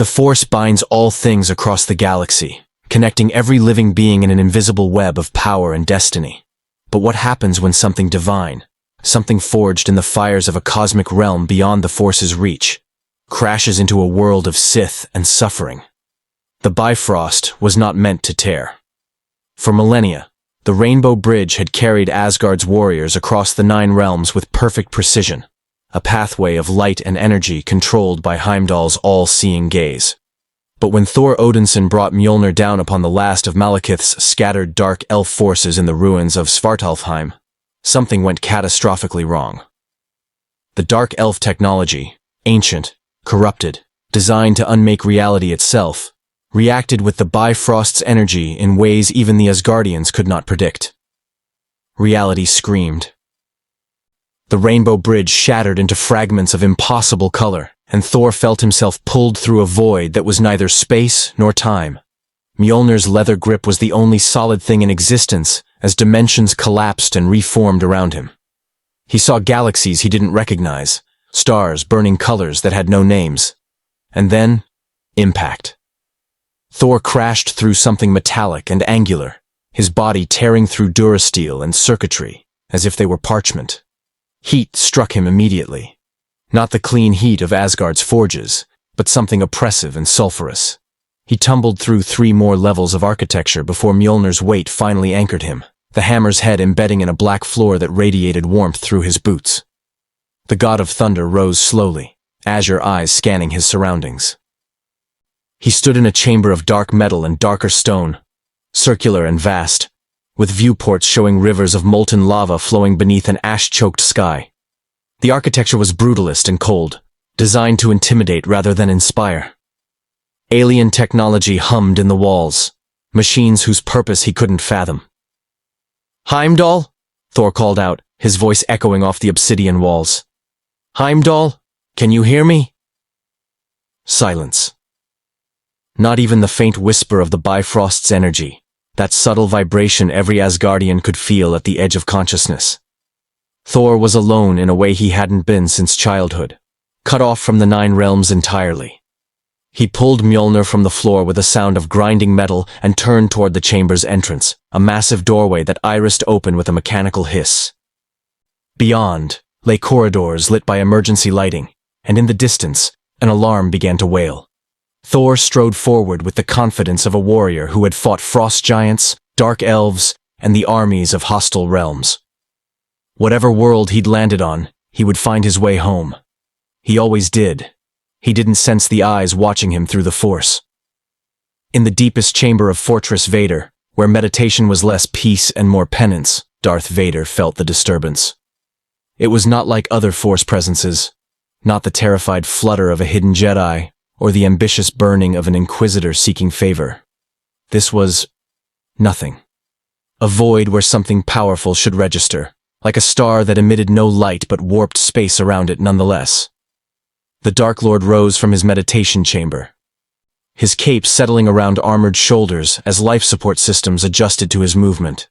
The Force binds all things across the galaxy, connecting every living being in an invisible web of power and destiny. But what happens when something divine, something forged in the fires of a cosmic realm beyond the Force's reach, crashes into a world of Sith and suffering? The Bifrost was not meant to tear. For millennia, the Rainbow Bridge had carried Asgard's warriors across the 9 realms with perfect precision, a pathway of light and energy controlled by Heimdall's all-seeing gaze. But when Thor Odinson brought Mjolnir down upon the last of Malekith's scattered dark elf forces in the ruins of Svartalfheim, something went catastrophically wrong. The dark elf technology, ancient, corrupted, designed to unmake reality itself, reacted with the Bifrost's energy in ways even the Asgardians could not predict. Reality screamed. The Rainbow Bridge shattered into fragments of impossible color, and Thor felt himself pulled through a void that was neither space nor time. Mjolnir's leather grip was the only solid thing in existence as dimensions collapsed and reformed around him. He saw galaxies he didn't recognize, stars burning colors that had no names. And then, impact. Thor crashed through something metallic and angular, his body tearing through durasteel and circuitry, as if they were parchment. Heat struck him immediately. Not the clean heat of Asgard's forges, but something oppressive and sulfurous. He tumbled through 3 more levels of architecture before Mjolnir's weight finally anchored him, the hammer's head embedding in a black floor that radiated warmth through his boots. The god of thunder rose slowly, azure eyes scanning his surroundings. He stood in a chamber of dark metal and darker stone, circular and vast, with viewports showing rivers of molten lava flowing beneath an ash-choked sky. The architecture was brutalist and cold, designed to intimidate rather than inspire. Alien technology hummed in the walls, machines whose purpose he couldn't fathom. "Heimdall?" Thor called out, his voice echoing off the obsidian walls. "Heimdall, can you hear me?" Silence. Not even the faint whisper of the Bifrost's energy, that subtle vibration every Asgardian could feel at the edge of consciousness. Thor was alone in a way he hadn't been since childhood, cut off from the 9 realms entirely. He pulled Mjolnir from the floor with a sound of grinding metal and turned toward the chamber's entrance, a massive doorway that irised open with a mechanical hiss. Beyond lay corridors lit by emergency lighting, and in the distance, an alarm began to wail. Thor strode forward with the confidence of a warrior who had fought frost giants, dark elves, and the armies of hostile realms. Whatever world he'd landed on, he would find his way home. He always did. He didn't sense the eyes watching him through the Force. In the deepest chamber of Fortress Vader, where meditation was less peace and more penance, Darth Vader felt the disturbance. It was not like other Force presences, not the terrified flutter of a hidden Jedi, or the ambitious burning of an Inquisitor seeking favor. This was nothing. A void where something powerful should register, like a star that emitted no light but warped space around it nonetheless. The Dark Lord rose from his meditation chamber, his cape settling around armored shoulders as life support systems adjusted to his movement.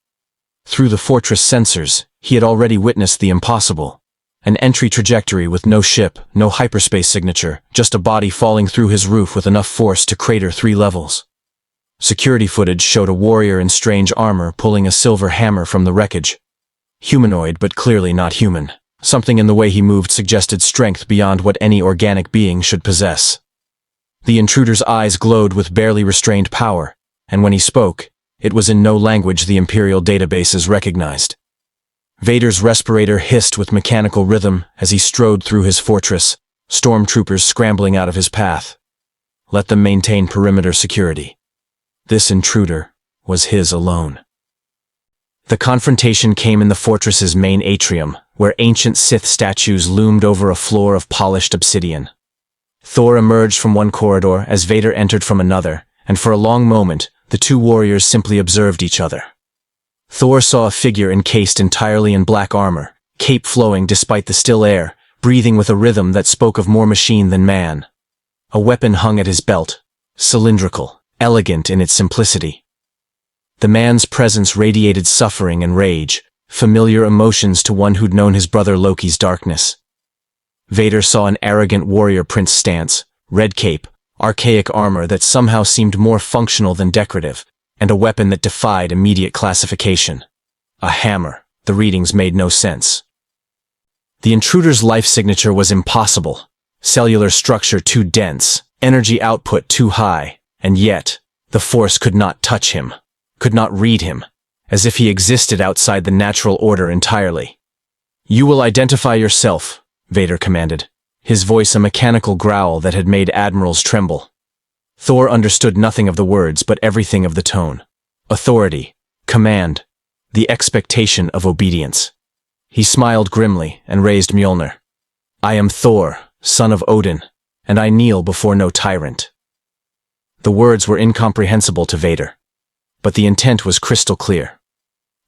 Through the fortress sensors, he had already witnessed the impossible. An entry trajectory with no ship, no hyperspace signature, just a body falling through his roof with enough force to crater 3 levels. Security footage showed a warrior in strange armor pulling a silver hammer from the wreckage. Humanoid, but clearly not human. Something in the way he moved suggested strength beyond what any organic being should possess. The intruder's eyes glowed with barely restrained power, and when he spoke, it was in no language the Imperial databases recognized. Vader's respirator hissed with mechanical rhythm as he strode through his fortress, stormtroopers scrambling out of his path. Let them maintain perimeter security. This intruder was his alone. The confrontation came in the fortress's main atrium, where ancient Sith statues loomed over a floor of polished obsidian. Thor emerged from one corridor as Vader entered from another, and for a long moment, the 2 warriors simply observed each other. Thor saw a figure encased entirely in black armor, cape flowing despite the still air, breathing with a rhythm that spoke of more machine than man. A weapon hung at his belt, cylindrical, elegant in its simplicity. The man's presence radiated suffering and rage, familiar emotions to one who'd known his brother Loki's darkness. Vader saw an arrogant warrior prince stance, red cape, archaic armor that somehow seemed more functional than decorative, and a weapon that defied immediate classification. A hammer. The readings made no sense. The intruder's life signature was impossible. Cellular structure too dense, energy output too high, and yet, the Force could not touch him, could not read him, as if he existed outside the natural order entirely. "You will identify yourself," Vader commanded, his voice a mechanical growl that had made admirals tremble. Thor understood nothing of the words but everything of the tone. Authority, command, the expectation of obedience. He smiled grimly and raised Mjolnir. "I am Thor, son of Odin, and I kneel before no tyrant." The words were incomprehensible to Vader, but the intent was crystal clear.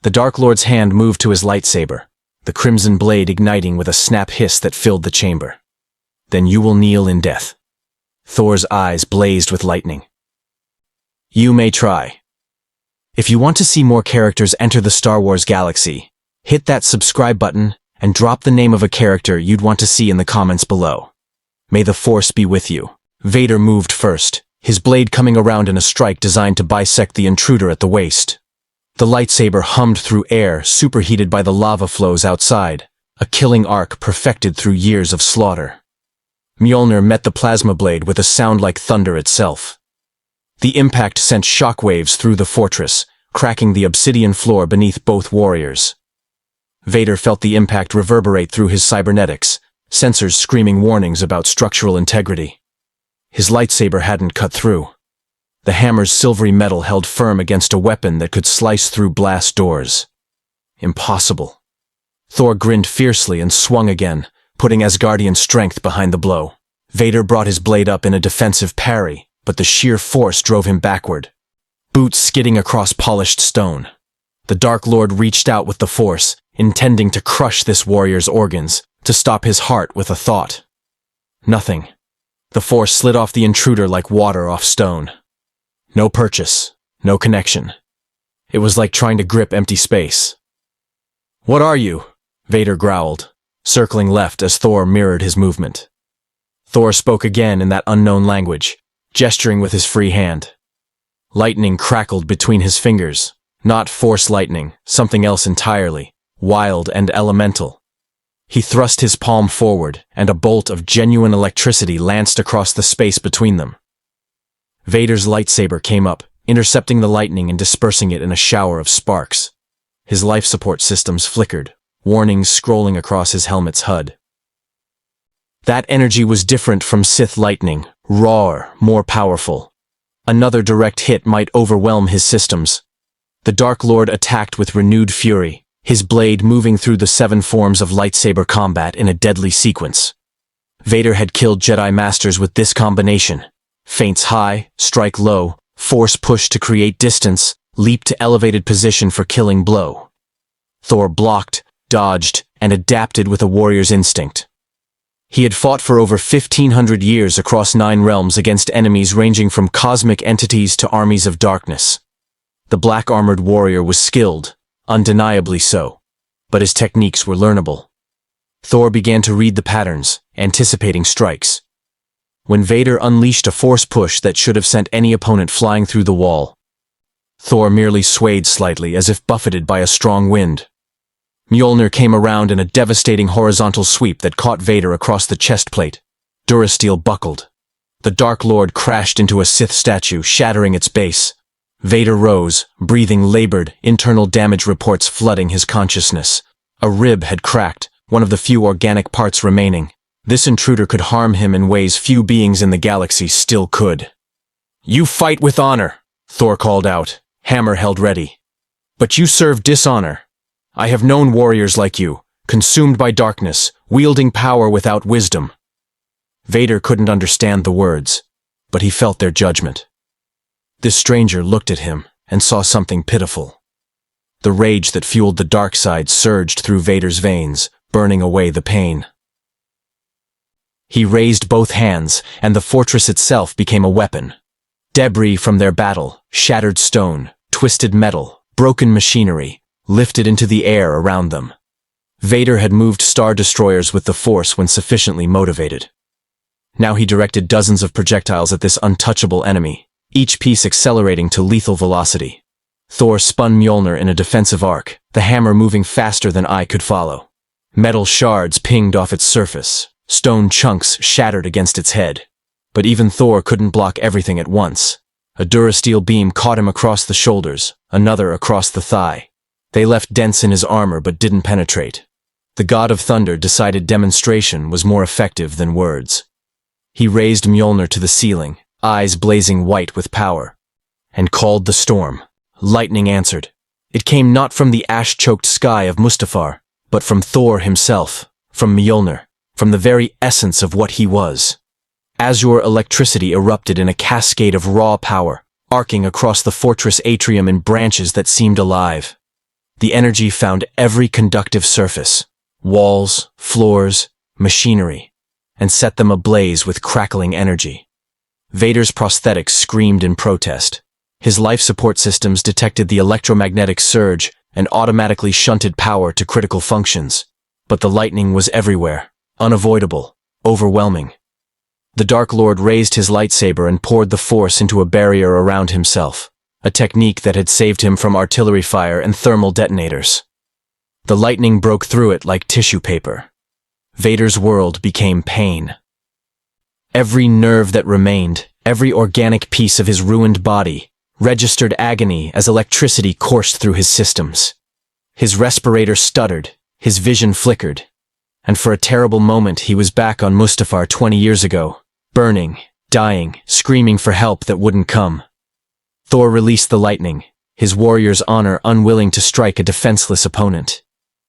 The Dark Lord's hand moved to his lightsaber, the crimson blade igniting with a snap hiss that filled the chamber. "Then you will kneel in death." Thor's eyes blazed with lightning. "You may try." If you want to see more characters enter the Star Wars galaxy, hit that subscribe button and drop the name of a character you'd want to see in the comments below. May the Force be with you. Vader moved first, his blade coming around in a strike designed to bisect the intruder at the waist. The lightsaber hummed through air, superheated by the lava flows outside, a killing arc perfected through years of slaughter. Mjolnir met the plasma blade with a sound like thunder itself. The impact sent shockwaves through the fortress, cracking the obsidian floor beneath both warriors. Vader felt the impact reverberate through his cybernetics, sensors screaming warnings about structural integrity. His lightsaber hadn't cut through. The hammer's silvery metal held firm against a weapon that could slice through blast doors. Impossible. Thor grinned fiercely and swung again, putting Asgardian strength behind the blow. Vader brought his blade up in a defensive parry, but the sheer force drove him backward, boots skidding across polished stone. The Dark Lord reached out with the Force, intending to crush this warrior's organs, to stop his heart with a thought. Nothing. The Force slid off the intruder like water off stone. No purchase, no connection. It was like trying to grip empty space. "What are you?" Vader growled, circling left as Thor mirrored his movement. Thor spoke again in that unknown language, gesturing with his free hand. Lightning crackled between his fingers, not Force lightning, something else entirely, wild and elemental. He thrust his palm forward, and a bolt of genuine electricity lanced across the space between them. Vader's lightsaber came up, intercepting the lightning and dispersing it in a shower of sparks. His life support systems flickered, warnings scrolling across his helmet's HUD. That energy was different from Sith lightning, rawer, more powerful. Another direct hit might overwhelm his systems. The Dark Lord attacked with renewed fury, his blade moving through the 7 forms of lightsaber combat in a deadly sequence. Vader had killed Jedi Masters with this combination. Feints high, strike low, force push to create distance, leap to elevated position for killing blow. Thor blocked, dodged, and adapted with a warrior's instinct. He had fought for over 1,500 years across 9 realms against enemies ranging from cosmic entities to armies of darkness. The black-armored warrior was skilled, undeniably so, but his techniques were learnable. Thor began to read the patterns, anticipating strikes. When Vader unleashed a force push that should have sent any opponent flying through the wall, Thor merely swayed slightly as if buffeted by a strong wind. Mjolnir came around in a devastating horizontal sweep that caught Vader across the chest plate. Durasteel buckled. The Dark Lord crashed into a Sith statue, shattering its base. Vader rose, breathing labored, internal damage reports flooding his consciousness. A rib had cracked, one of the few organic parts remaining. This intruder could harm him in ways few beings in the galaxy still could. "You fight with honor," Thor called out, hammer held ready. "But you serve dishonor. I have known warriors like you, consumed by darkness, wielding power without wisdom." Vader couldn't understand the words, but he felt their judgment. This stranger looked at him and saw something pitiful. The rage that fueled the dark side surged through Vader's veins, burning away the pain. He raised both hands, and the fortress itself became a weapon. Debris from their battle, shattered stone, twisted metal, broken machinery, lifted into the air around them. Vader had moved Star Destroyers with the Force when sufficiently motivated. Now he directed dozens of projectiles at this untouchable enemy, each piece accelerating to lethal velocity. Thor spun Mjolnir in a defensive arc, the hammer moving faster than eye could follow. Metal shards pinged off its surface, stone chunks shattered against its head. But even Thor couldn't block everything at once. A durasteel beam caught him across the shoulders, another across the thigh. They left dents in his armor but didn't penetrate. The god of thunder decided demonstration was more effective than words. He raised Mjolnir to the ceiling, eyes blazing white with power, and called the storm. Lightning answered. It came not from the ash-choked sky of Mustafar, but from Thor himself, from Mjolnir, from the very essence of what he was. Azure electricity erupted in a cascade of raw power, arcing across the fortress atrium in branches that seemed alive. The energy found every conductive surface, walls, floors, machinery, and set them ablaze with crackling energy. Vader's prosthetics screamed in protest. His life support systems detected the electromagnetic surge and automatically shunted power to critical functions. But the lightning was everywhere, unavoidable, overwhelming. The Dark Lord raised his lightsaber and poured the Force into a barrier around himself, a technique that had saved him from artillery fire and thermal detonators. The lightning broke through it like tissue paper. Vader's world became pain. Every nerve that remained, every organic piece of his ruined body, registered agony as electricity coursed through his systems. His respirator stuttered, his vision flickered, and for a terrible moment he was back on Mustafar 20 years ago, burning, dying, screaming for help that wouldn't come. Thor released the lightning, his warrior's honor unwilling to strike a defenseless opponent.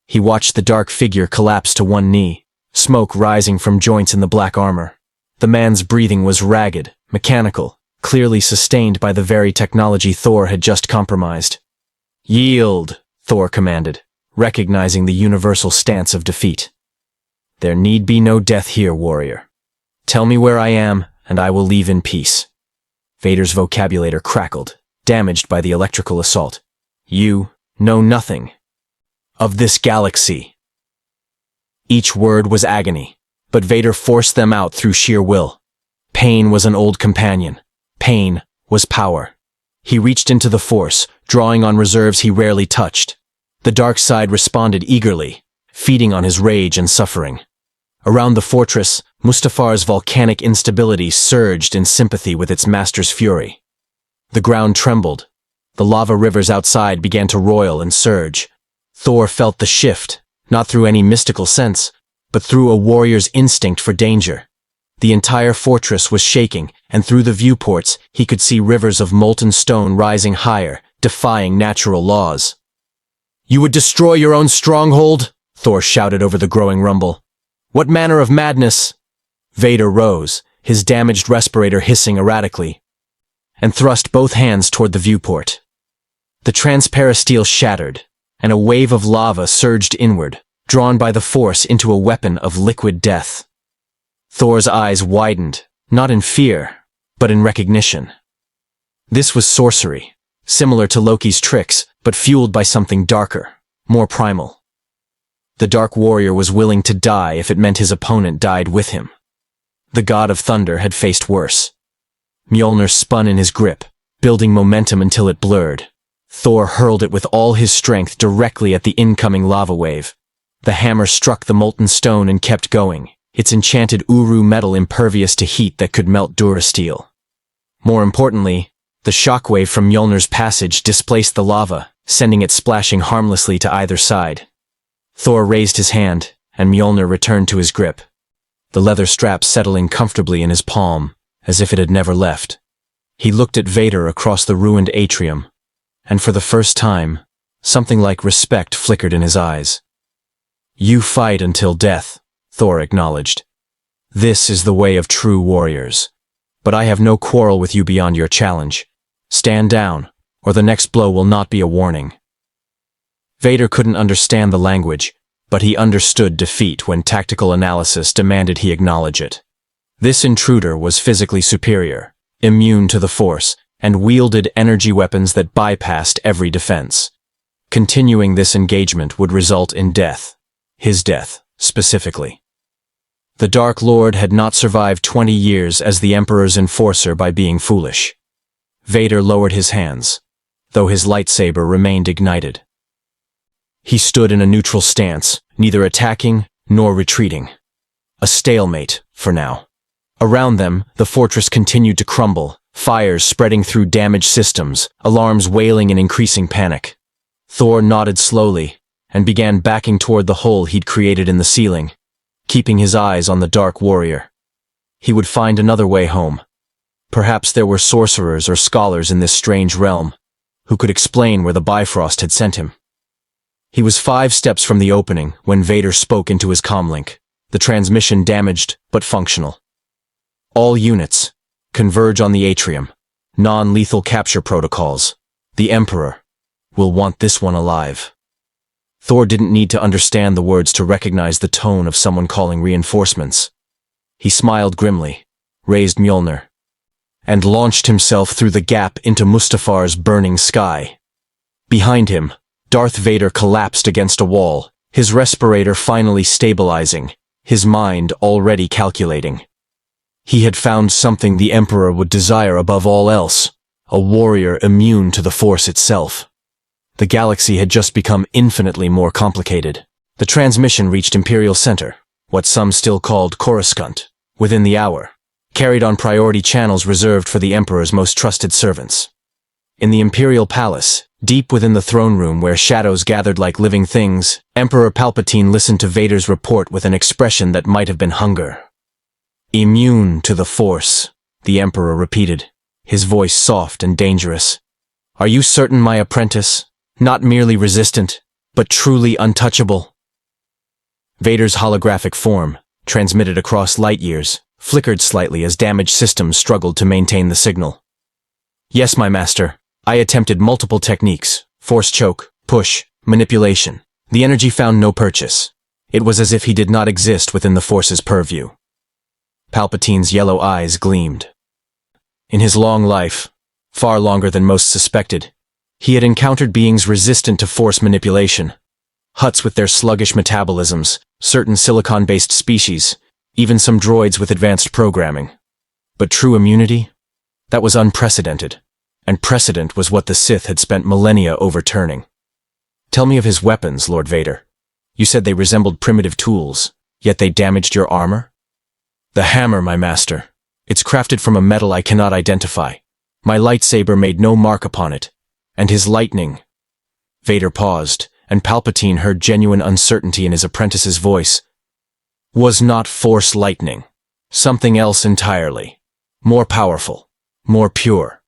He watched the dark figure collapse to one knee, smoke rising from joints in the black armor. The man's breathing was ragged, mechanical, clearly sustained by the very technology Thor had just compromised. "Yield," Thor commanded, recognizing the universal stance of defeat. "There need be no death here, warrior. Tell me where I am, and I will leave in peace." Vader's vocabulator crackled, damaged by the electrical assault. "You know nothing of this galaxy." Each word was agony, but Vader forced them out through sheer will. Pain was an old companion. Pain was power. He reached into the Force, drawing on reserves he rarely touched. The dark side responded eagerly, feeding on his rage and suffering. Around the fortress, Mustafar's volcanic instability surged in sympathy with its master's fury. The ground trembled. The lava rivers outside began to roil and surge. Thor felt the shift, not through any mystical sense, but through a warrior's instinct for danger. The entire fortress was shaking, and through the viewports he could see rivers of molten stone rising higher, defying natural laws. "You would destroy your own stronghold?" Thor shouted over the growing rumble. "What manner of madness?" Vader rose, his damaged respirator hissing erratically, and thrust both hands toward the viewport. The transparasteel shattered, and a wave of lava surged inward, drawn by the Force into a weapon of liquid death. Thor's eyes widened, not in fear, but in recognition. This was sorcery, similar to Loki's tricks, but fueled by something darker, more primal. The Dark Warrior was willing to die if it meant his opponent died with him. The God of Thunder had faced worse. Mjolnir spun in his grip, building momentum until it blurred. Thor hurled it with all his strength directly at the incoming lava wave. The hammer struck the molten stone and kept going, its enchanted Uru metal impervious to heat that could melt durasteel. More importantly, the shockwave from Mjolnir's passage displaced the lava, sending it splashing harmlessly to either side. Thor raised his hand, and Mjolnir returned to his grip, the leather strap settling comfortably in his palm, as if it had never left. He looked at Vader across the ruined atrium, and for the first time, something like respect flickered in his eyes. "You fight until death," Thor acknowledged. "This is the way of true warriors. But I have no quarrel with you beyond your challenge. Stand down, or the next blow will not be a warning." Vader couldn't understand the language, but he understood defeat when tactical analysis demanded he acknowledge it. This intruder was physically superior, immune to the Force, and wielded energy weapons that bypassed every defense. Continuing this engagement would result in death. His death, specifically. The Dark Lord had not survived 20 years as the Emperor's enforcer by being foolish. Vader lowered his hands, though his lightsaber remained ignited. He stood in a neutral stance, neither attacking nor retreating. A stalemate, for now. Around them, the fortress continued to crumble, fires spreading through damaged systems, alarms wailing in increasing panic. Thor nodded slowly and began backing toward the hole he'd created in the ceiling, keeping his eyes on the Dark Warrior. He would find another way home. Perhaps there were sorcerers or scholars in this strange realm who could explain where the Bifrost had sent him. He was 5 steps from the opening when Vader spoke into his comlink, the transmission damaged but functional. All units, converge on the atrium. Non-lethal capture protocols. The Emperor will want this one alive. Thor didn't need to understand the words to recognize the tone of someone calling reinforcements. He smiled grimly, raised Mjolnir, and launched himself through the gap into Mustafar's burning sky. Behind him, Darth Vader collapsed against a wall, his respirator finally stabilizing, his mind already calculating. He had found something the Emperor would desire above all else, a warrior immune to the Force itself. The galaxy had just become infinitely more complicated. The transmission reached Imperial Center, what some still called Coruscant, within the hour, carried on priority channels reserved for the Emperor's most trusted servants. In the Imperial Palace, deep within the throne room where shadows gathered like living things, Emperor Palpatine listened to Vader's report with an expression that might have been hunger. "Immune to the Force," the Emperor repeated, his voice soft and dangerous. "Are you certain, my apprentice? Not merely resistant, but truly untouchable?" Vader's holographic form, transmitted across light years, flickered slightly as damaged systems struggled to maintain the signal. "Yes, my master. I attempted multiple techniques: force choke, push, manipulation. The energy found no purchase. It was as if he did not exist within the Force's purview." Palpatine's yellow eyes gleamed. In his long life, far longer than most suspected, he had encountered beings resistant to Force manipulation. Hutts with their sluggish metabolisms, certain silicon-based species, even some droids with advanced programming. But true immunity? That was unprecedented, and precedent was what the Sith had spent millennia overturning. "Tell me of his weapons, Lord Vader. You said they resembled primitive tools, yet they damaged your armor?" "The hammer, my master. It's crafted from a metal I cannot identify. My lightsaber made no mark upon it, and his lightning—" Vader paused, and Palpatine heard genuine uncertainty in his apprentice's voice. "Was not Force lightning. Something else entirely. More powerful. More pure."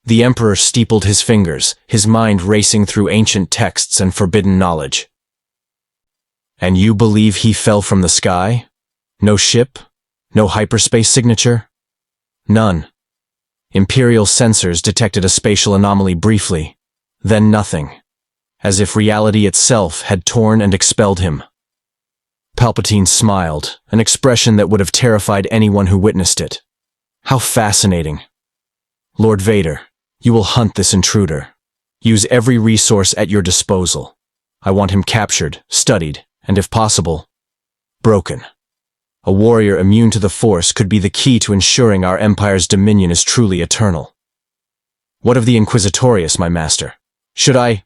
The Emperor steepled his fingers, his mind racing through ancient texts and forbidden knowledge. "And you believe he fell from the sky? No ship? No hyperspace signature?" "None. Imperial sensors detected a spatial anomaly briefly, then nothing, as if reality itself had torn and expelled him." Palpatine smiled, an expression that would have terrified anyone who witnessed it. "How fascinating. Lord Vader, you will hunt this intruder. Use every resource at your disposal. I want him captured, studied, and if possible, broken. A warrior immune to the Force could be the key to ensuring our Empire's dominion is truly eternal." "What of the Inquisitorius, my master? Should I—"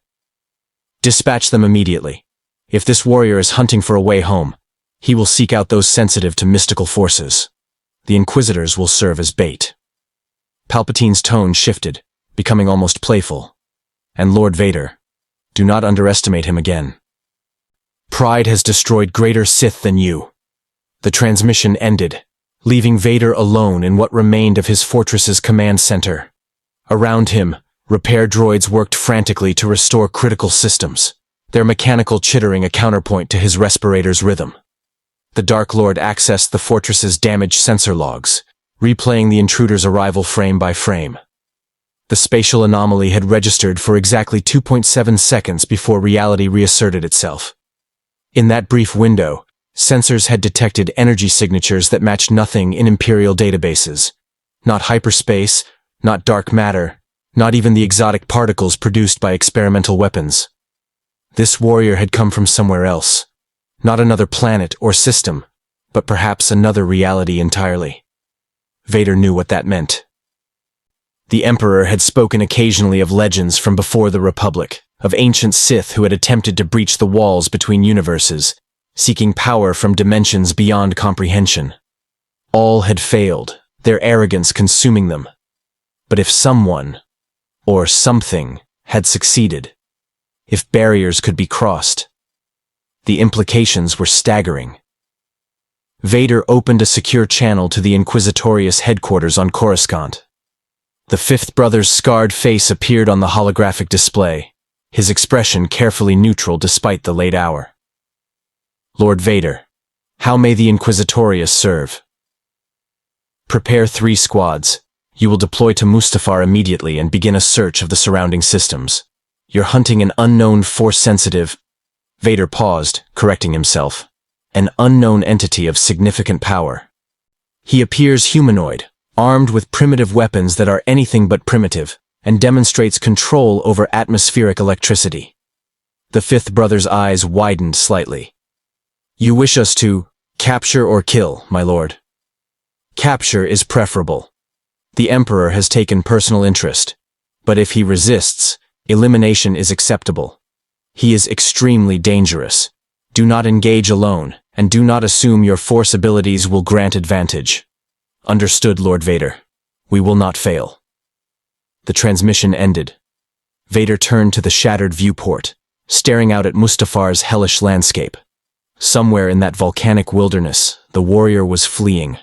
"Dispatch them immediately. If this warrior is hunting for a way home, he will seek out those sensitive to mystical forces. The Inquisitors will serve as bait." Palpatine's tone shifted, becoming almost playful. "And Lord Vader, do not underestimate him again. Pride has destroyed greater Sith than you." The transmission ended, leaving Vader alone in what remained of his fortress's command center. Around him, repair droids worked frantically to restore critical systems, their mechanical chittering a counterpoint to his respirator's rhythm. The Dark Lord accessed the fortress's damaged sensor logs, replaying the intruder's arrival frame by frame. The spatial anomaly had registered for exactly 2.7 seconds before reality reasserted itself. In that brief window, sensors had detected energy signatures that matched nothing in Imperial databases. Not hyperspace, not dark matter, not even the exotic particles produced by experimental weapons. This warrior had come from somewhere else. Not another planet or system. but perhaps another reality entirely. Vader knew what that meant. The Emperor had spoken occasionally of legends from before the Republic, of ancient Sith who had attempted to breach the walls between universes, seeking power from dimensions beyond comprehension. All had failed, their arrogance consuming them. But if someone, or something, had succeeded, if barriers could be crossed, the implications were staggering. Vader opened a secure channel to the Inquisitorius headquarters on Coruscant. The fifth brother's scarred face appeared on the holographic display, his expression carefully neutral despite the late hour. Lord Vader, how may the Inquisitorius serve? Prepare 3 squads. You will deploy to Mustafar immediately and begin a search of the surrounding systems. You're hunting an unknown Force-sensitive... Vader paused, correcting himself. An unknown entity of significant power. He appears humanoid, armed with primitive weapons that are anything but primitive, and demonstrates control over atmospheric electricity. The fifth brother's eyes widened slightly. You wish us to capture or kill, my lord? Capture is preferable. The Emperor has taken personal interest, but if he resists, elimination is acceptable. He is extremely dangerous. Do not engage alone, and do not assume your Force abilities will grant advantage. Understood, Lord Vader. We will not fail. The transmission ended. Vader turned to the shattered viewport, staring out at Mustafar's hellish landscape. Somewhere in that volcanic wilderness, the warrior was fleeing.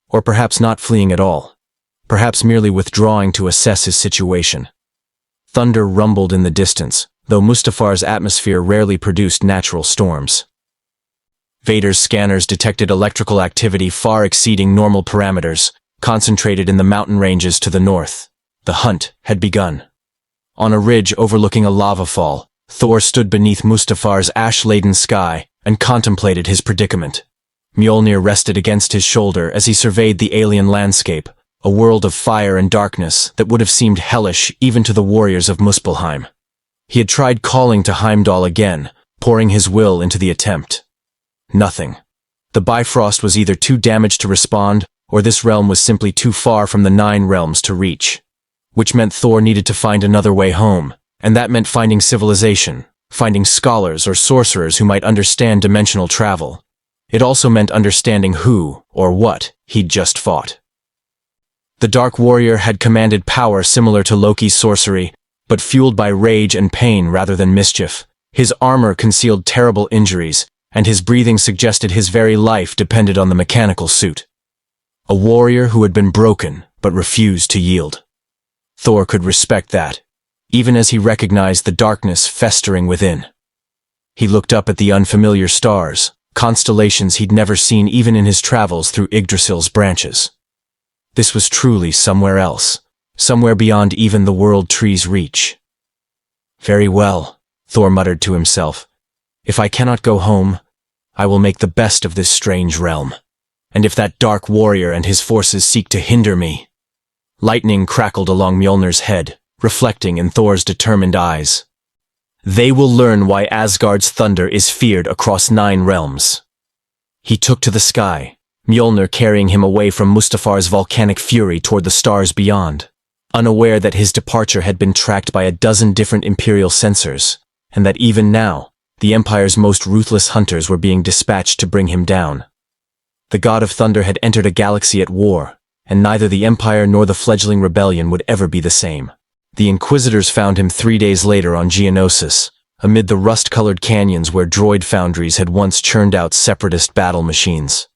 Or perhaps not fleeing at all. Perhaps merely withdrawing to assess his situation. Thunder rumbled in the distance, though Mustafar's atmosphere rarely produced natural storms. Vader's scanners detected electrical activity far exceeding normal parameters, concentrated in the mountain ranges to the north. The hunt had begun. On a ridge overlooking a lava fall, Thor stood beneath Mustafar's ash-laden sky and contemplated his predicament. Mjolnir rested against his shoulder as he surveyed the alien landscape, a world of fire and darkness that would have seemed hellish even to the warriors of Muspelheim. He had tried calling to Heimdall again, pouring his will into the attempt. Nothing. The Bifrost was either too damaged to respond, or this realm was simply too far from the 9 realms to reach. Which meant Thor needed to find another way home, and that meant finding civilization, finding scholars or sorcerers who might understand dimensional travel. It also meant understanding who, or what, he'd just fought. The Dark Warrior had commanded power similar to Loki's sorcery, but fueled by rage and pain rather than mischief. His armor concealed terrible injuries, and his breathing suggested his very life depended on the mechanical suit. A warrior who had been broken, but refused to yield. Thor could respect that, even as he recognized the darkness festering within. He looked up at the unfamiliar stars, constellations he'd never seen even in his travels through Yggdrasil's branches. This was truly somewhere else, somewhere beyond even the world tree's reach. Very well, Thor muttered to himself. If I cannot go home, I will make the best of this strange realm. And if that dark warrior and his forces seek to hinder me... Lightning crackled along Mjolnir's head, reflecting in Thor's determined eyes. They will learn why Asgard's thunder is feared across 9 realms. He took to the sky, Mjolnir carrying him away from Mustafar's volcanic fury toward the stars beyond, unaware that his departure had been tracked by a dozen different Imperial sensors, and that even now, the Empire's most ruthless hunters were being dispatched to bring him down. The God of Thunder had entered a galaxy at war, and neither the Empire nor the fledgling rebellion would ever be the same. The Inquisitors found him 3 days later on Geonosis, amid the rust-colored canyons where droid foundries had once churned out separatist battle machines.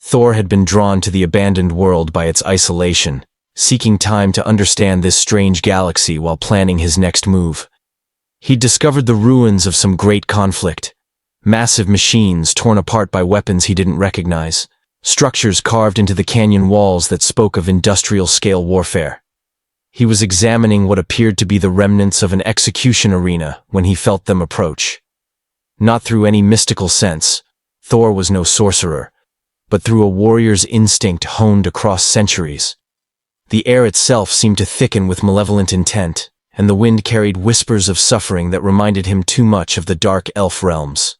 Thor had been drawn to the abandoned world by its isolation, seeking time to understand this strange galaxy while planning his next move. He'd discovered the ruins of some great conflict, massive machines torn apart by weapons he didn't recognize, structures carved into the canyon walls that spoke of industrial-scale warfare. He was examining what appeared to be the remnants of an execution arena when he felt them approach. Not through any mystical sense, Thor was no sorcerer, but through a warrior's instinct honed across centuries. The air itself seemed to thicken with malevolent intent, and the wind carried whispers of suffering that reminded him too much of the dark elf realms.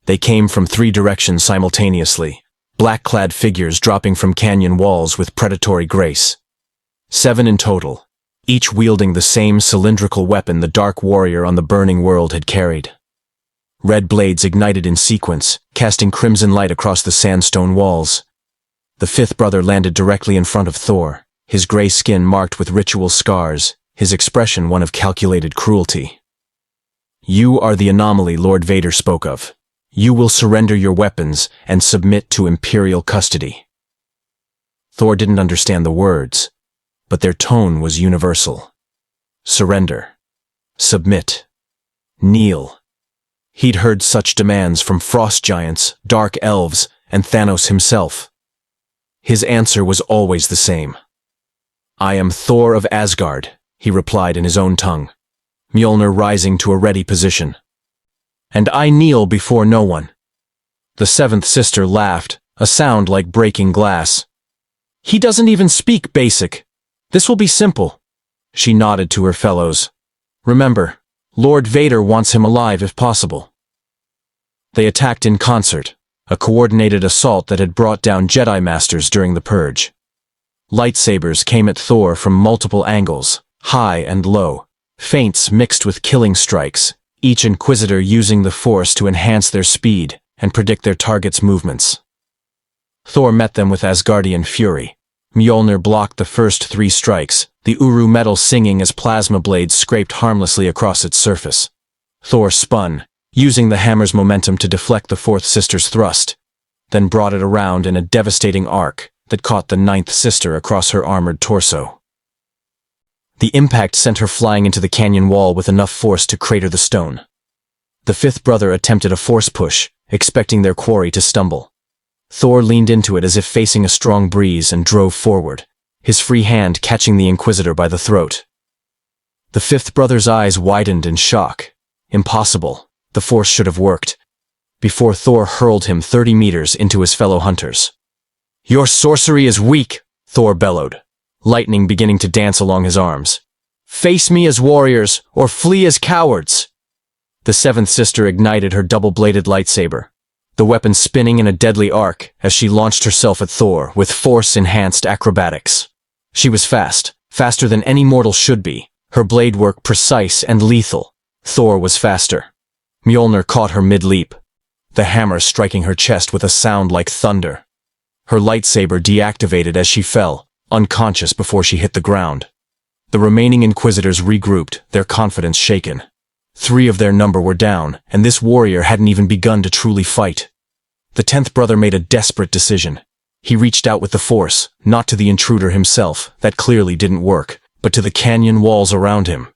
They came from 3 directions simultaneously, black-clad figures dropping from canyon walls with predatory grace. 7 in total, each wielding the same cylindrical weapon the Dark Warrior on the burning world had carried. Red blades ignited in sequence, casting crimson light across the sandstone walls. The 5th brother landed directly in front of Thor, his gray skin marked with ritual scars, his expression one of calculated cruelty. "You are the anomaly Lord Vader spoke of. You will surrender your weapons and submit to Imperial custody." Thor didn't understand the words, but their tone was universal. Surrender. Submit. Kneel. He'd heard such demands from frost giants, dark elves, and Thanos himself. His answer was always the same. "I am Thor of Asgard," he replied in his own tongue, Mjolnir rising to a ready position. "And I kneel before no one." The 7th sister laughed, a sound like breaking glass. "He doesn't even speak basic. This will be simple." She nodded to her fellows. "Remember, Lord Vader wants him alive if possible." They attacked in concert, a coordinated assault that had brought down Jedi Masters during the Purge. Lightsabers came at Thor from multiple angles, high and low, feints mixed with killing strikes, each Inquisitor using the Force to enhance their speed and predict their target's movements. Thor met them with Asgardian fury. Mjolnir blocked the first 3 strikes, the Uru metal singing as plasma blades scraped harmlessly across its surface. Thor spun, using the hammer's momentum to deflect the 4th sister's thrust, then brought it around in a devastating arc that caught the 9th sister across her armored torso. The impact sent her flying into the canyon wall with enough force to crater the stone. The 5th brother attempted a force push, expecting their quarry to stumble. Thor leaned into it as if facing a strong breeze and drove forward, his free hand catching the Inquisitor by the throat. The 5th brother's eyes widened in shock. Impossible. The force should have worked. Before Thor hurled him 30 meters into his fellow hunters. "Your sorcery is weak," Thor bellowed, lightning beginning to dance along his arms. "Face me as warriors, or flee as cowards." The 7th sister ignited her double-bladed lightsaber, the weapon spinning in a deadly arc as she launched herself at Thor with force-enhanced acrobatics. She was fast, faster than any mortal should be, her blade work precise and lethal. Thor was faster. Mjolnir caught her mid-leap, the hammer striking her chest with a sound like thunder. Her lightsaber deactivated as she fell, unconscious before she hit the ground. The remaining Inquisitors regrouped, their confidence shaken. 3 of their number were down, and this warrior hadn't even begun to truly fight. The 10th brother made a desperate decision. He reached out with the Force, not to the intruder himself, that clearly didn't work, but to the canyon walls around him.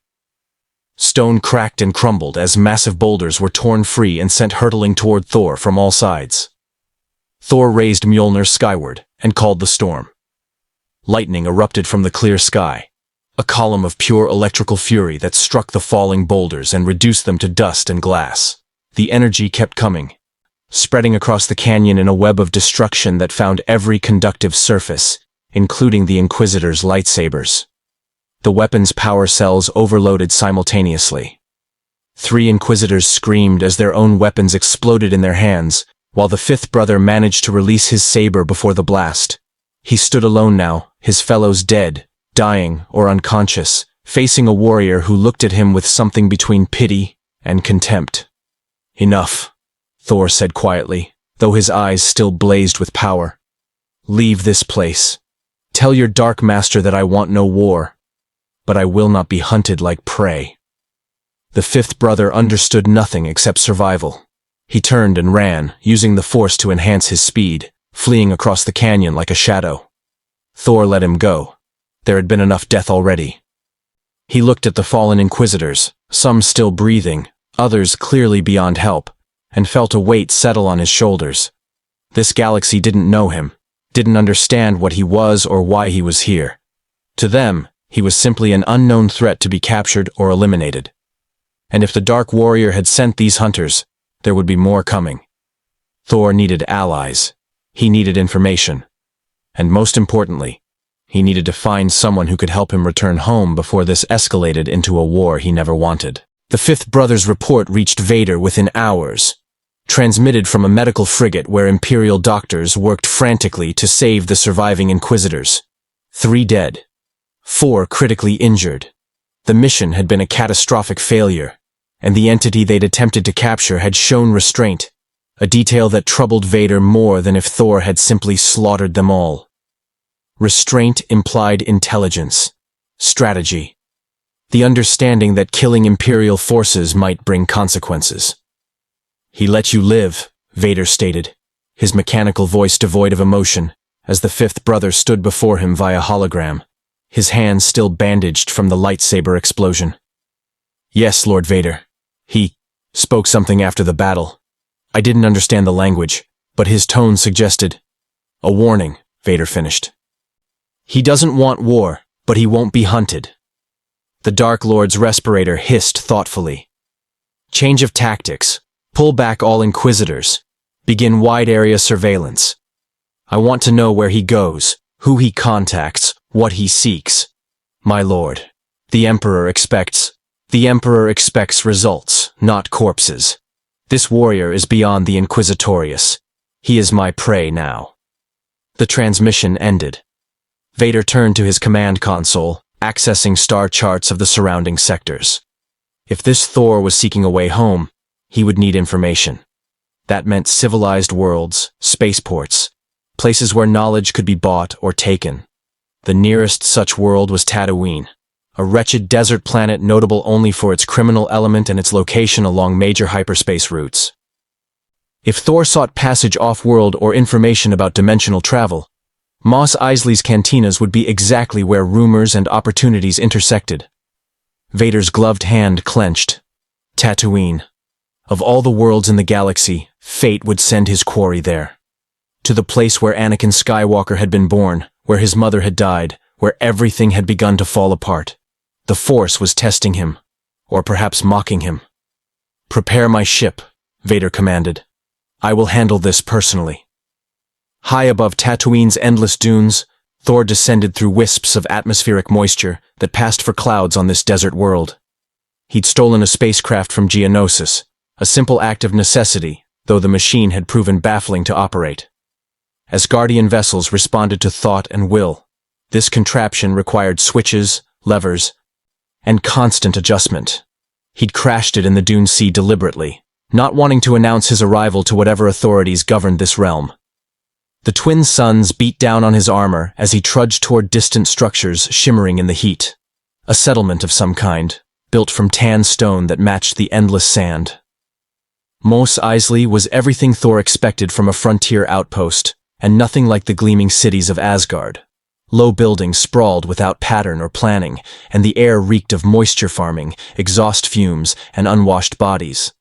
Stone cracked and crumbled as massive boulders were torn free and sent hurtling toward Thor from all sides. Thor raised Mjolnir skyward and called the storm. Lightning erupted from the clear sky, a column of pure electrical fury that struck the falling boulders and reduced them to dust and glass. The energy kept coming, spreading across the canyon in a web of destruction that found every conductive surface, including the Inquisitors' lightsabers. The weapon's power cells overloaded simultaneously. 3 Inquisitors screamed as their own weapons exploded in their hands, while the 5th brother managed to release his saber before the blast. He stood alone now, his fellows dead, dying or unconscious, facing a warrior who looked at him with something between pity and contempt. "Enough," Thor said quietly, though his eyes still blazed with power. "Leave this place. Tell your Dark Master that I want no war, but I will not be hunted like prey." The 5th brother understood nothing except survival. He turned and ran, using the Force to enhance his speed, fleeing across the canyon like a shadow. Thor let him go. There had been enough death already. He looked at the fallen Inquisitors, some still breathing, others clearly beyond help, and felt a weight settle on his shoulders. This galaxy didn't know him, didn't understand what he was or why he was here. To them, he was simply an unknown threat to be captured or eliminated. And if the Dark Warrior had sent these hunters, there would be more coming. Thor needed allies. He needed information. And most importantly, he needed to find someone who could help him return home before this escalated into a war he never wanted. The 5th brother's report reached Vader within hours. transmitted from a medical frigate where Imperial doctors worked frantically to save the surviving Inquisitors. 3 dead. 4 critically injured. The mission had been a catastrophic failure, and the entity they'd attempted to capture had shown restraint, a detail that troubled Vader more than if Thor had simply slaughtered them all. Restraint implied intelligence, strategy, the understanding that killing Imperial forces might bring consequences. "He let you live," Vader stated, his mechanical voice devoid of emotion, as the 5th brother stood before him via hologram, his hands still bandaged from the lightsaber explosion. "Yes, Lord Vader. He spoke something after the battle. I didn't understand the language, but his tone suggested." "A warning," Vader finished. "He doesn't want war, but he won't be hunted." The Dark Lord's respirator hissed thoughtfully. "Change of tactics. Pull back all Inquisitors. Begin wide-area surveillance. I want to know where he goes, who he contacts, what he seeks. My lord, the Emperor expects results, not corpses. This warrior is beyond the Inquisitorius. He is my prey now." The transmission ended. Vader turned to his command console, accessing star charts of the surrounding sectors. If this Thor was seeking a way home, he would need information. That meant civilized worlds, spaceports, places where knowledge could be bought or taken. The nearest such world was Tatooine, a wretched desert planet notable only for its criminal element and its location along major hyperspace routes. If Thor sought passage off-world or information about dimensional travel, Mos Eisley's cantinas would be exactly where rumors and opportunities intersected. Vader's gloved hand clenched. Tatooine. Of all the worlds in the galaxy, fate would send his quarry there. To the place where Anakin Skywalker had been born, where his mother had died, where everything had begun to fall apart. The Force was testing him, or perhaps mocking him. "Prepare my ship," Vader commanded. "I will handle this personally." High above Tatooine's endless dunes, Thor descended through wisps of atmospheric moisture that passed for clouds on this desert world. He'd stolen a spacecraft from Geonosis, a simple act of necessity, though the machine had proven baffling to operate. As Guardian vessels responded to thought and will, this contraption required switches, levers, and constant adjustment. He'd crashed it in the Dune Sea deliberately, not wanting to announce his arrival to whatever authorities governed this realm. The twin suns beat down on his armor as he trudged toward distant structures shimmering in the heat. A settlement of some kind, built from tan stone that matched the endless sand. Mos Eisley was everything Thor expected from a frontier outpost, and nothing like the gleaming cities of Asgard. Low buildings sprawled without pattern or planning, and the air reeked of moisture farming, exhaust fumes, and unwashed bodies.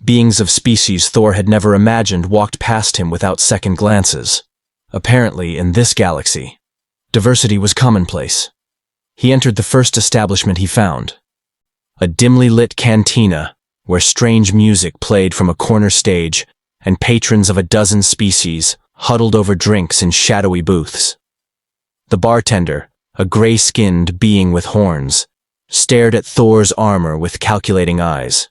Beings of species Thor had never imagined walked past him without second glances. Apparently, in this galaxy, diversity was commonplace. He entered the first establishment he found. A dimly lit cantina, where strange music played from a corner stage, and patrons of a dozen species huddled over drinks in shadowy booths. The bartender, a gray-skinned being with horns, stared at Thor's armor with calculating eyes.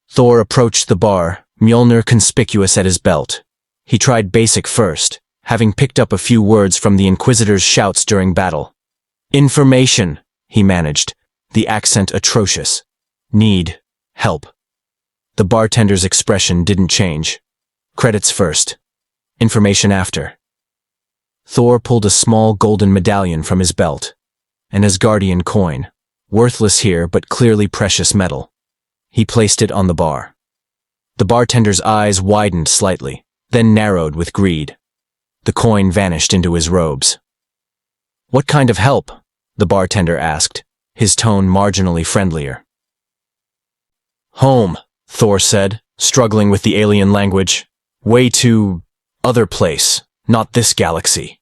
Thor approached the bar, Mjolnir conspicuous at his belt. He tried basic first, having picked up a few words from the Inquisitor's shouts during battle. "Information," he managed, the accent atrocious. "Need help." The bartender's expression didn't change. Credits first. Information after. Thor pulled a small golden medallion from his belt. An Asgardian coin, worthless here but clearly precious metal. He placed it on the bar. The bartender's eyes widened slightly, then narrowed with greed. The coin vanished into his robes. "What kind of help?" the bartender asked, his tone marginally friendlier. "Home," Thor said, struggling with the alien language. "Way to other place, not this galaxy."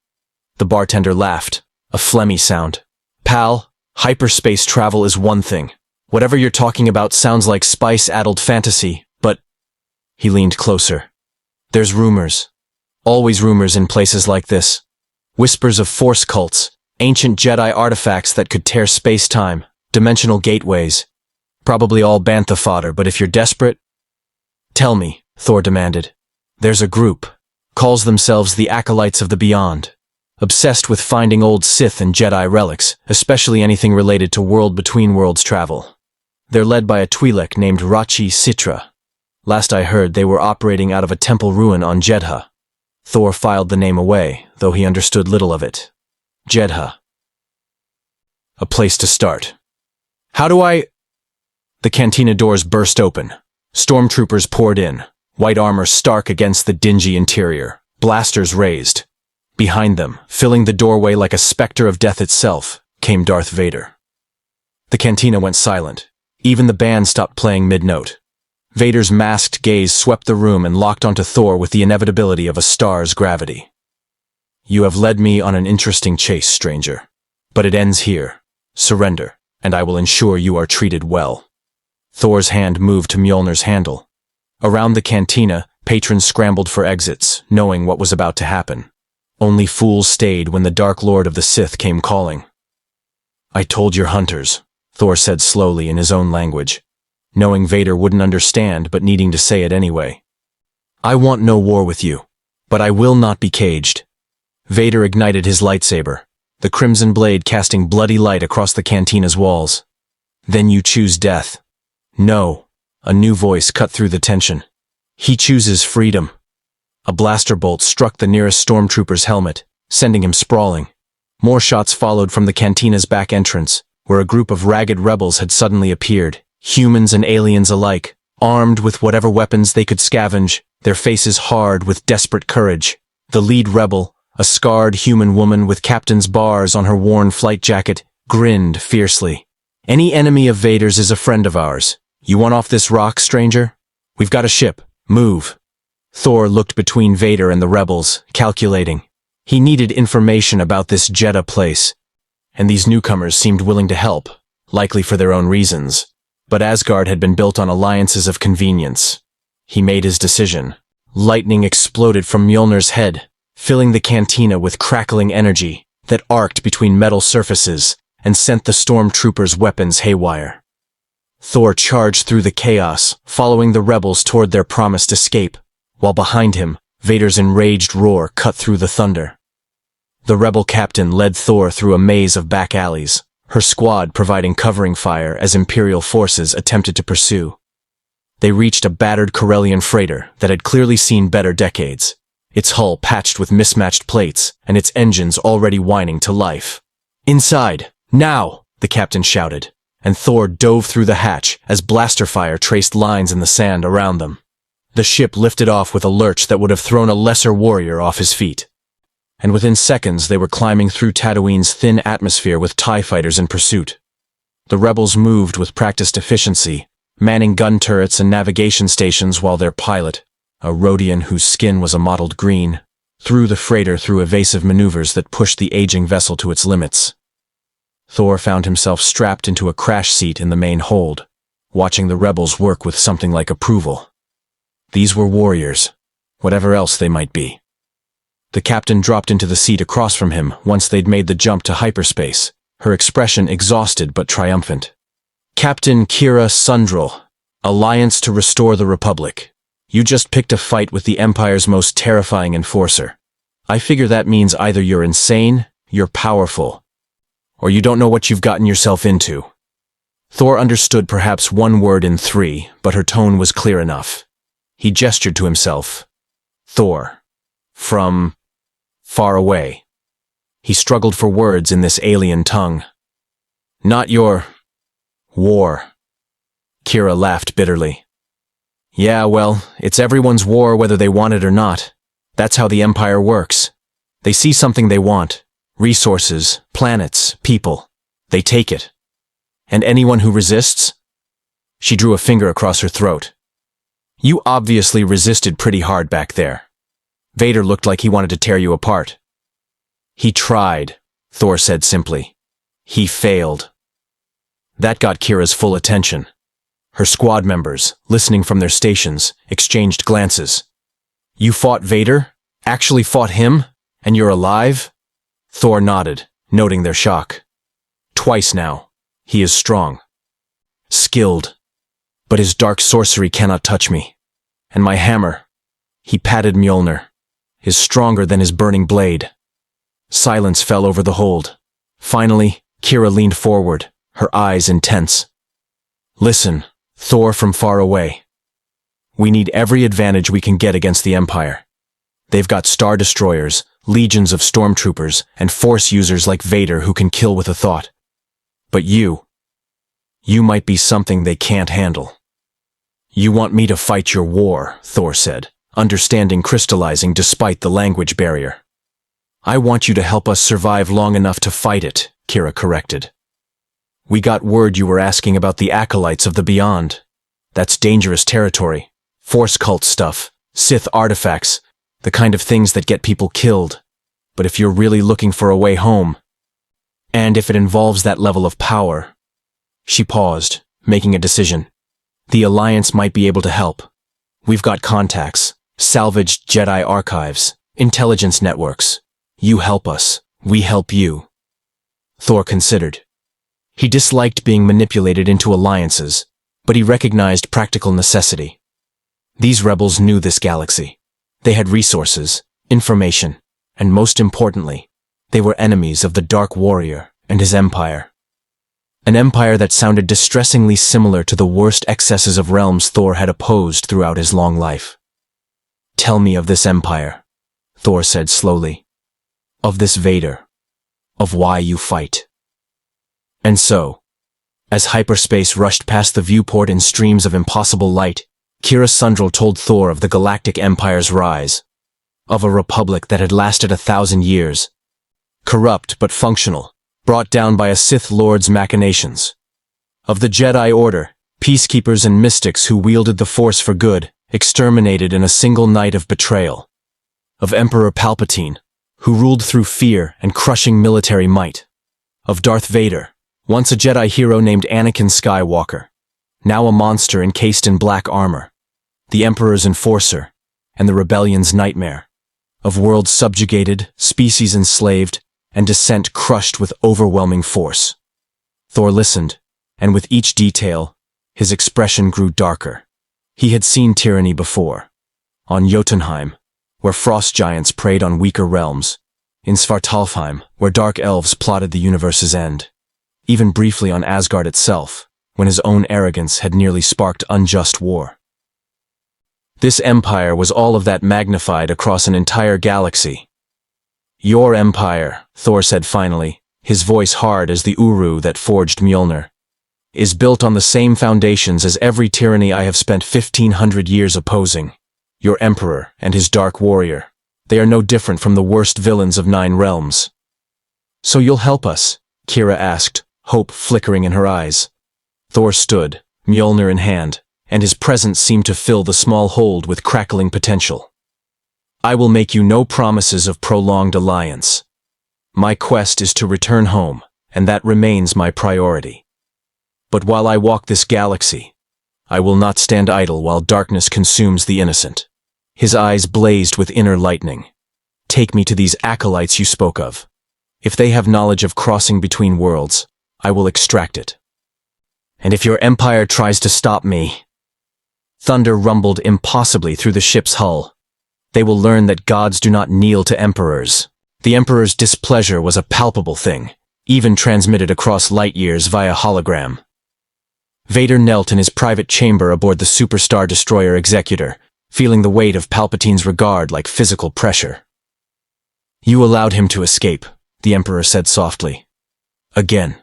The bartender laughed, a phlegmy sound. "Pal, hyperspace travel is one thing. Whatever you're talking about sounds like spice-addled fantasy, but—" He leaned closer. "There's rumors. Always rumors in places like this. Whispers of force cults, ancient Jedi artifacts that could tear space-time, dimensional gateways. Probably all bantha fodder, but if you're desperate—" "Tell me," Thor demanded. There's a group. Calls themselves the Acolytes of the Beyond. Obsessed with finding old Sith and Jedi relics, especially anything related to world-between-worlds travel. They're led by a Twi'lek named Rachi Sitra. Last I heard, they were operating out of a temple ruin on Jedha. Thor filed the name away, though he understood little of it. Jedha. A place to start. How do I... The cantina doors burst open. Stormtroopers poured in, white armor stark against the dingy interior, blasters raised. Behind them, filling the doorway like a specter of death itself, came Darth Vader. The cantina went silent. Even the band stopped playing mid-note. Vader's masked gaze swept the room and locked onto Thor with the inevitability of a star's gravity. You have led me on an interesting chase, stranger. But it ends here. Surrender, and I will ensure you are treated well. Thor's hand moved to Mjolnir's handle. Around the cantina, patrons scrambled for exits, knowing what was about to happen. Only fools stayed when the Dark Lord of the Sith came calling. I told your hunters, Thor said slowly in his own language, knowing Vader wouldn't understand but needing to say it anyway. I want no war with you, but I will not be caged. Vader ignited his lightsaber, the crimson blade casting bloody light across the cantina's walls. Then you choose death. No, a new voice cut through the tension. He chooses freedom. A blaster bolt struck the nearest stormtrooper's helmet, sending him sprawling. More shots followed from the cantina's back entrance, where a group of ragged rebels had suddenly appeared, humans and aliens alike, armed with whatever weapons they could scavenge, their faces hard with desperate courage. The lead rebel, a scarred human woman with captain's bars on her worn flight jacket, grinned fiercely. Any enemy of Vader's is a friend of ours. You want off this rock, stranger? We've got a ship. Move. Thor looked between Vader and the rebels, calculating. He needed information about this Jedha place, and these newcomers seemed willing to help, likely for their own reasons. But Asgard had been built on alliances of convenience. He made his decision. Lightning exploded from Mjolnir's head, filling the cantina with crackling energy that arced between metal surfaces and sent the stormtroopers' weapons haywire. Thor charged through the chaos, following the rebels toward their promised escape, while behind him, Vader's enraged roar cut through the thunder. The rebel captain led Thor through a maze of back alleys, her squad providing covering fire as Imperial forces attempted to pursue. They reached a battered Corellian freighter that had clearly seen better decades, its hull patched with mismatched plates and its engines already whining to life. Inside, now, the captain shouted, and Thor dove through the hatch as blaster fire traced lines in the sand around them. The ship lifted off with a lurch that would have thrown a lesser warrior off his feet. And within seconds they were climbing through Tatooine's thin atmosphere with TIE fighters in pursuit. The rebels moved with practiced efficiency, manning gun turrets and navigation stations while their pilot, a Rhodian whose skin was a mottled green, threw the freighter through evasive maneuvers that pushed the aging vessel to its limits. Thor found himself strapped into a crash seat in the main hold, watching the rebels work with something like approval. These were warriors, whatever else they might be. The captain dropped into the seat across from him once they'd made the jump to hyperspace, her expression exhausted but triumphant. Captain Kira Sundral, Alliance to Restore the Republic. You just picked a fight with the Empire's most terrifying enforcer. I figure that means either you're insane, you're powerful, or you don't know what you've gotten yourself into. Thor understood perhaps one word in three, but her tone was clear enough. He gestured to himself. Thor. From far away. He struggled for words in this alien tongue. Not your war. Kira laughed bitterly. Yeah, well, it's everyone's war whether they want it or not. That's how the Empire works. They see something they want. Resources, planets, people. They take it. And anyone who resists? She drew a finger across her throat. You obviously resisted pretty hard back there. Vader looked like he wanted to tear you apart. He tried, Thor said simply. He failed. That got Kira's full attention. Her squad members, listening from their stations, exchanged glances. You fought Vader? Actually fought him? And you're alive? Thor nodded, noting their shock. Twice now. He is strong. Skilled. But his dark sorcery cannot touch me. And my hammer, he patted Mjolnir, is stronger than his burning blade. Silence fell over the hold. Finally, Kira leaned forward, her eyes intense. Listen, Thor from far away. We need every advantage we can get against the Empire. They've got Star Destroyers, legions of stormtroopers, and Force users like Vader who can kill with a thought. But you might be something they can't handle. You want me to fight your war, Thor said, understanding crystallizing despite the language barrier. I want you to help us survive long enough to fight it, Kira corrected. We got word you were asking about the acolytes of the Beyond. That's dangerous territory. Force cult stuff, Sith artifacts, the kind of things that get people killed. But if you're really looking for a way home, and if it involves that level of power. She paused, making a decision. The Alliance might be able to help. We've got contacts, salvaged Jedi archives, intelligence networks. You help us, we help you. Thor considered. He disliked being manipulated into alliances, but he recognized practical necessity. These rebels knew this galaxy. They had resources, information, and most importantly, they were enemies of the Dark Warrior and his empire. An empire that sounded distressingly similar to the worst excesses of realms Thor had opposed throughout his long life. Tell me of this empire, Thor said slowly. Of this Vader. Of why you fight. And so, as hyperspace rushed past the viewport in streams of impossible light, Kira Sundral told Thor of the Galactic Empire's rise. Of a republic that had lasted 1,000 years. Corrupt but functional, brought down by a Sith Lord's machinations. Of the Jedi Order, peacekeepers and mystics who wielded the Force for good, exterminated in a single night of betrayal. Of Emperor Palpatine, who ruled through fear and crushing military might. Of Darth Vader, once a Jedi hero named Anakin Skywalker, now a monster encased in black armor. The Emperor's enforcer, and the rebellion's nightmare. Of worlds subjugated, species enslaved, and descent crushed with overwhelming force. Thor listened, and with each detail, his expression grew darker. He had seen tyranny before. On Jotunheim, where frost giants preyed on weaker realms. In Svartalfheim, where dark elves plotted the universe's end. Even briefly on Asgard itself, when his own arrogance had nearly sparked unjust war. This empire was all of that magnified across an entire galaxy. Your empire, Thor said finally, his voice hard as the Uru that forged Mjolnir, is built on the same foundations as every tyranny I have spent 1,500 years opposing. Your emperor and his dark warrior, they are no different from the worst villains of 9 realms. So you'll help us? Kira asked, hope flickering in her eyes. Thor stood, Mjolnir in hand, and his presence seemed to fill the small hold with crackling potential. I will make you no promises of prolonged alliance. My quest is to return home, and that remains my priority. But while I walk this galaxy, I will not stand idle while darkness consumes the innocent. His eyes blazed with inner lightning. Take me to these acolytes you spoke of. If they have knowledge of crossing between worlds, I will extract it. And if your empire tries to stop me, thunder rumbled impossibly through the ship's hull. They will learn that gods do not kneel to emperors. The emperor's displeasure was a palpable thing, even transmitted across light years via hologram. Vader knelt in his private chamber aboard the Superstar Destroyer Executor, feeling the weight of Palpatine's regard like physical pressure. You allowed him to escape, the Emperor said softly. Again.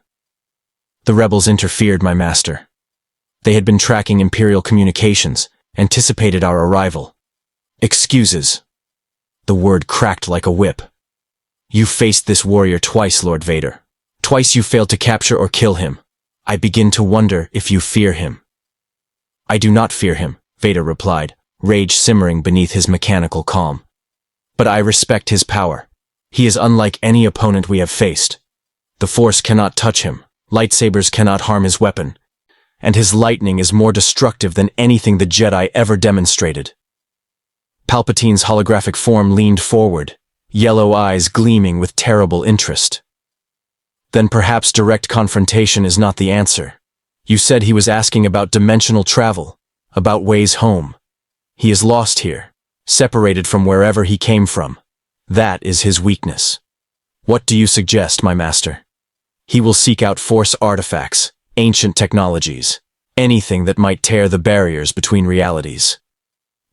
The rebels interfered, my master. They had been tracking Imperial communications, anticipated our arrival. Excuses. The word cracked like a whip. You faced this warrior twice, Lord Vader. Twice you failed to capture or kill him. I begin to wonder if you fear him. I do not fear him, Vader replied, rage simmering beneath his mechanical calm. But I respect his power. He is unlike any opponent we have faced. The Force cannot touch him, lightsabers cannot harm his weapon, and his lightning is more destructive than anything the Jedi ever demonstrated. Palpatine's holographic form leaned forward, yellow eyes gleaming with terrible interest. Then perhaps direct confrontation is not the answer. You said he was asking about dimensional travel, about ways home. He is lost here, separated from wherever he came from. That is his weakness. What do you suggest, my master? He will seek out Force artifacts, ancient technologies, anything that might tear the barriers between realities.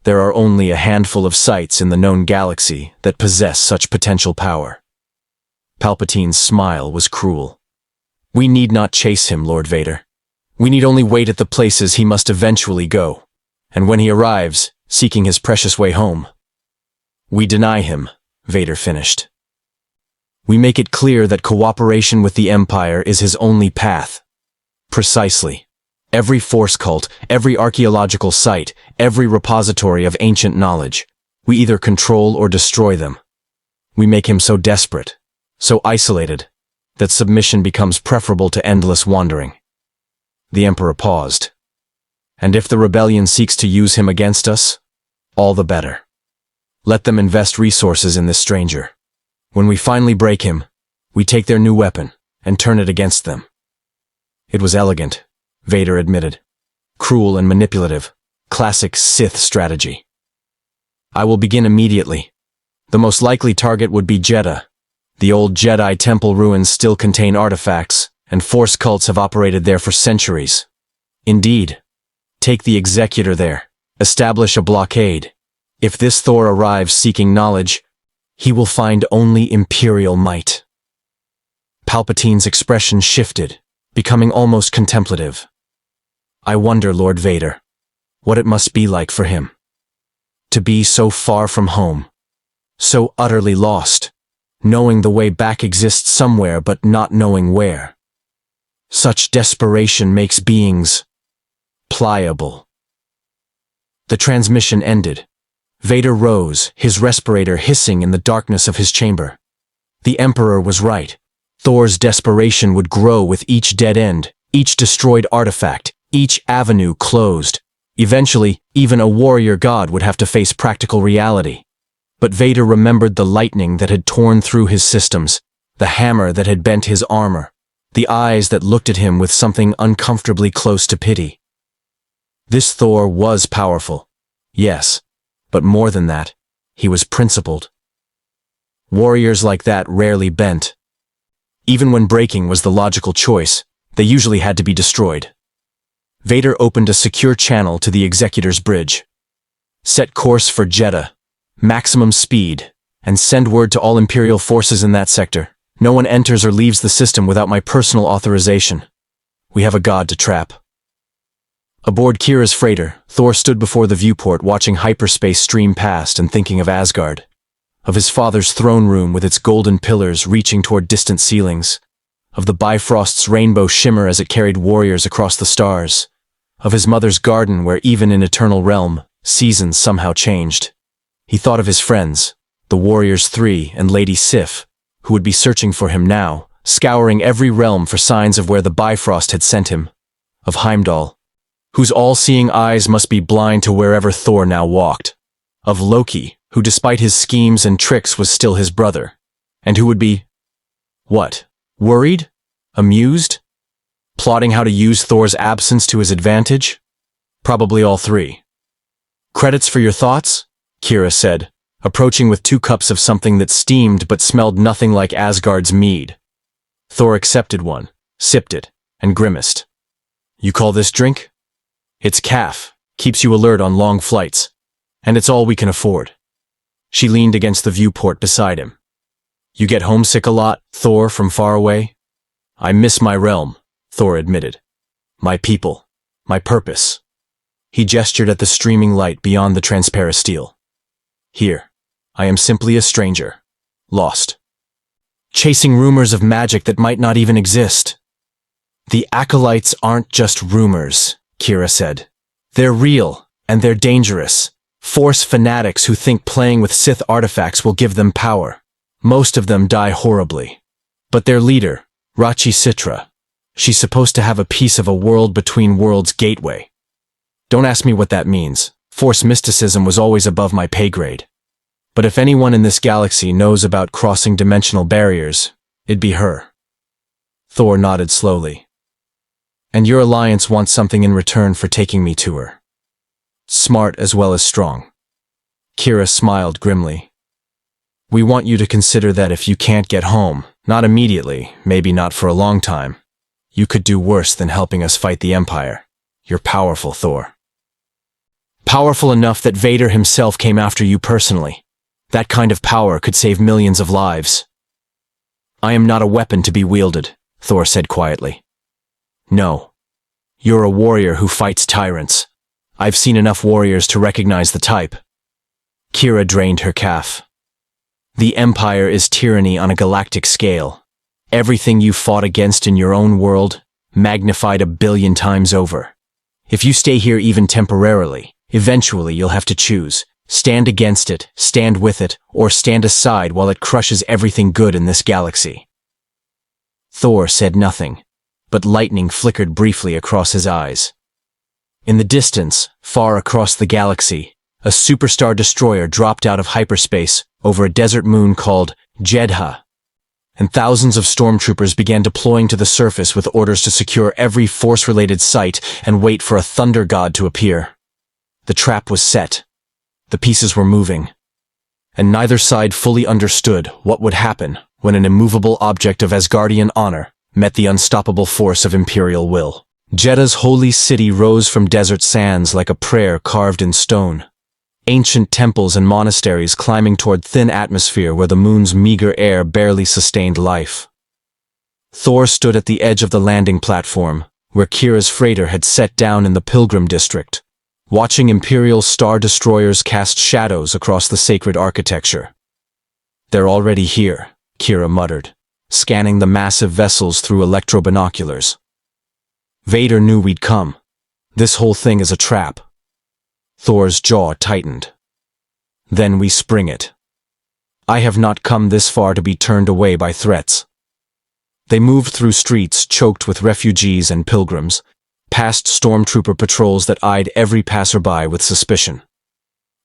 There are only a handful of sites in the known galaxy that possess such potential power. Palpatine's smile was cruel. We need not chase him, Lord Vader. We need only wait at the places he must eventually go, and when he arrives, seeking his precious way home. We deny him, Vader finished. We make it clear that cooperation with the Empire is his only path. Precisely. Every Force cult, every archaeological site, every repository of ancient knowledge, we either control or destroy them. We make him so desperate, so isolated, that submission becomes preferable to endless wandering. The Emperor paused. And if the rebellion seeks to use him against us, all the better. Let them invest resources in this stranger. When we finally break him, we take their new weapon and turn it against them. It was elegant, Vader admitted. Cruel and manipulative. Classic Sith strategy. I will begin immediately. The most likely target would be Jeddah. The old Jedi temple ruins still contain artifacts, and Force cults have operated there for centuries. Indeed. Take the Executor there. Establish a blockade. If this Thor arrives seeking knowledge, he will find only Imperial might. Palpatine's expression shifted, becoming almost contemplative. I wonder, Lord Vader, what it must be like for him. To be so far from home, so utterly lost, knowing the way back exists somewhere but not knowing where. Such desperation makes beings pliable. The transmission ended. Vader rose, his respirator hissing in the darkness of his chamber. The Emperor was right. Thor's desperation would grow with each dead end, each destroyed artifact, each avenue closed. Eventually, even a warrior god would have to face practical reality. But Vader remembered the lightning that had torn through his systems, the hammer that had bent his armor, the eyes that looked at him with something uncomfortably close to pity. This Thor was powerful, yes, but more than that, he was principled. Warriors like that rarely bent. Even when breaking was the logical choice, they usually had to be destroyed. Vader opened a secure channel to the Executor's bridge. Set course for Jeddah, maximum speed, and send word to all Imperial forces in that sector. No one enters or leaves the system without my personal authorization. We have a god to trap. Aboard Kira's freighter, Thor stood before the viewport watching hyperspace stream past and thinking of Asgard. Of his father's throne room with its golden pillars reaching toward distant ceilings. Of the Bifrost's rainbow shimmer as it carried warriors across the stars. Of his mother's garden where even in Eternal Realm, seasons somehow changed. He thought of his friends, the Warriors 3 and Lady Sif, who would be searching for him now, scouring every realm for signs of where the Bifrost had sent him. Of Heimdall, whose all-seeing eyes must be blind to wherever Thor now walked. Of Loki, who despite his schemes and tricks was still his brother, and who would be, what, worried? Amused? Plotting how to use Thor's absence to his advantage? Probably all three. Credits for your thoughts? Kira said, approaching with 2 cups of something that steamed but smelled nothing like Asgard's mead. Thor accepted one, sipped it, and grimaced. You call this drink? It's calf, keeps you alert on long flights, and it's all we can afford. She leaned against the viewport beside him. You get homesick a lot, Thor, from far away? I miss my realm, Thor admitted. My people, my purpose. He gestured at the streaming light beyond the transparisteel. Here, I am simply a stranger, lost. Chasing rumors of magic that might not even exist. The acolytes aren't just rumors, Kira said. They're real, and they're dangerous. Force fanatics who think playing with Sith artifacts will give them power. Most of them die horribly. But their leader, Rachi Sitra, she's supposed to have a piece of a world between worlds gateway. Don't ask me what that means. Force mysticism was always above my pay grade. But if anyone in this galaxy knows about crossing dimensional barriers, it'd be her. Thor nodded slowly. And your alliance wants something in return for taking me to her. smart as well as strong. Kira smiled grimly. We want you to consider that if you can't get home, not immediately, maybe not for a long time, you could do worse than helping us fight the Empire. You're powerful, Thor. Powerful enough that Vader himself came after you personally. That kind of power could save millions of lives. I am not a weapon to be wielded, Thor said quietly. No. You're a warrior who fights tyrants. I've seen enough warriors to recognize the type. Kira drained her calf. The Empire is tyranny on a galactic scale. Everything you fought against in your own world, magnified 1 billion times over. If you stay here even temporarily, eventually you'll have to choose. Stand against it, stand with it, or stand aside while it crushes everything good in this galaxy. Thor said nothing, but lightning flickered briefly across his eyes. In the distance, far across the galaxy, a superstar destroyer dropped out of hyperspace over a desert moon called Jedha, and thousands of stormtroopers began deploying to the surface with orders to secure every force-related site and wait for a thunder god to appear. The trap was set. The pieces were moving, and neither side fully understood what would happen when an immovable object of Asgardian honor met the unstoppable force of Imperial will. Jedha's holy city rose from desert sands like a prayer carved in stone. Ancient temples and monasteries climbing toward thin atmosphere where the moon's meager air barely sustained life. Thor stood at the edge of the landing platform, where Kira's freighter had set down in the Pilgrim District, watching Imperial star destroyers cast shadows across the sacred architecture. They're already here, Kira muttered, scanning the massive vessels through electro-binoculars. Vader knew we'd come. This whole thing is a trap. Thor's jaw tightened. Then we spring it. I have not come this far to be turned away by threats. They moved through streets choked with refugees and pilgrims, past stormtrooper patrols that eyed every passerby with suspicion.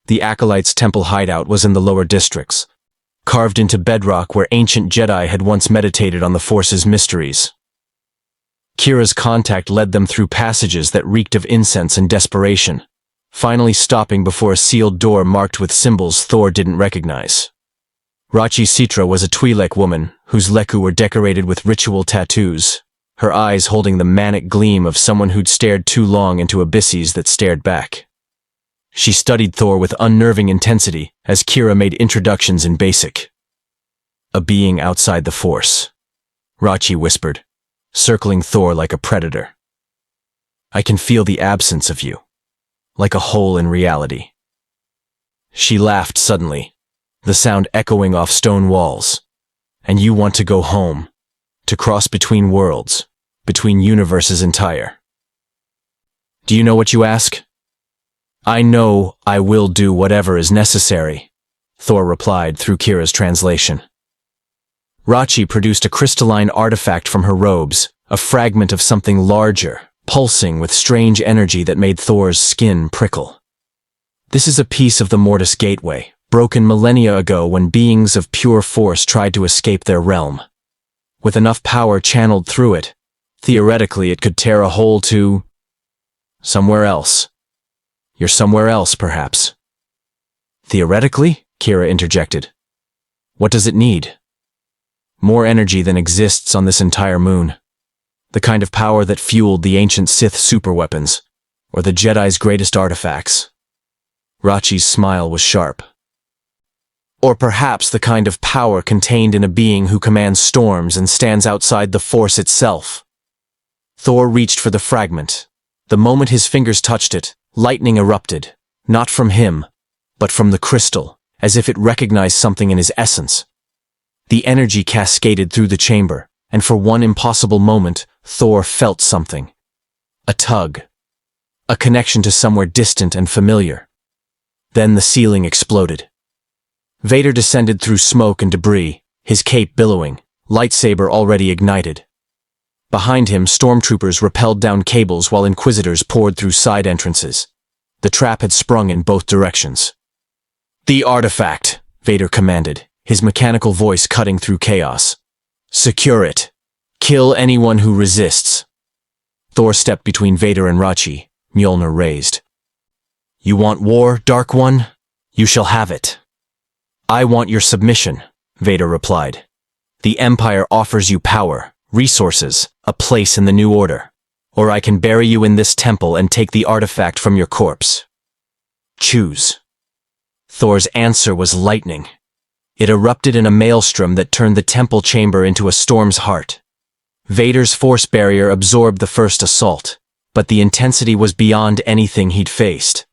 The Acolytes' temple hideout was in the lower districts, carved into bedrock where ancient Jedi had once meditated on the Force's mysteries. Kira's contact led them through passages that reeked of incense and desperation, finally stopping before a sealed door marked with symbols Thor didn't recognize. Rachi Sitra was a Twi'lek woman whose leku were decorated with ritual tattoos, her eyes holding the manic gleam of someone who'd stared too long into abysses that stared back. She studied Thor with unnerving intensity as Kira made introductions in basic. A being outside the Force, Rachi whispered, circling Thor like a predator. I can feel the absence of you, like a hole in reality. She laughed suddenly, the sound echoing off stone walls. And you want to go home, to cross between worlds, between universes entire. Do you know what you ask? I know I will do whatever is necessary, Thor replied through Kira's translation. Rachi produced a crystalline artifact from her robes, a fragment of something larger, pulsing with strange energy that made Thor's skin prickle. This is a piece of the Mortis Gateway, broken millennia ago when beings of pure force tried to escape their realm. With enough power channeled through it, theoretically it could tear a hole to somewhere else. You're somewhere else, perhaps. Theoretically? Kira interjected. What does it need? More energy than exists on this entire moon. The kind of power that fueled the ancient Sith superweapons, or the Jedi's greatest artifacts. Rachi's smile was sharp. Or perhaps the kind of power contained in a being who commands storms and stands outside the Force itself. Thor reached for the fragment. The moment his fingers touched it, lightning erupted, not from him, but from the crystal, as if it recognized something in his essence. The energy cascaded through the chamber, and for one impossible moment, Thor felt something. A tug. A connection to somewhere distant and familiar. Then the ceiling exploded. Vader descended through smoke and debris, his cape billowing, lightsaber already ignited. Behind him, stormtroopers rappelled down cables while inquisitors poured through side entrances. The trap had sprung in both directions. The artifact, Vader commanded, his mechanical voice cutting through chaos. Secure it. Kill anyone who resists. Thor stepped between Vader and Rachi, Mjolnir raised. You want war, Dark One? You shall have it. I want your submission, Vader replied. The Empire offers you power, resources, a place in the New Order. Or I can bury you in this temple and take the artifact from your corpse. Choose. Thor's answer was lightning. It erupted in a maelstrom that turned the temple chamber into a storm's heart. Vader's force barrier absorbed the first assault, but the intensity was beyond anything he'd faced.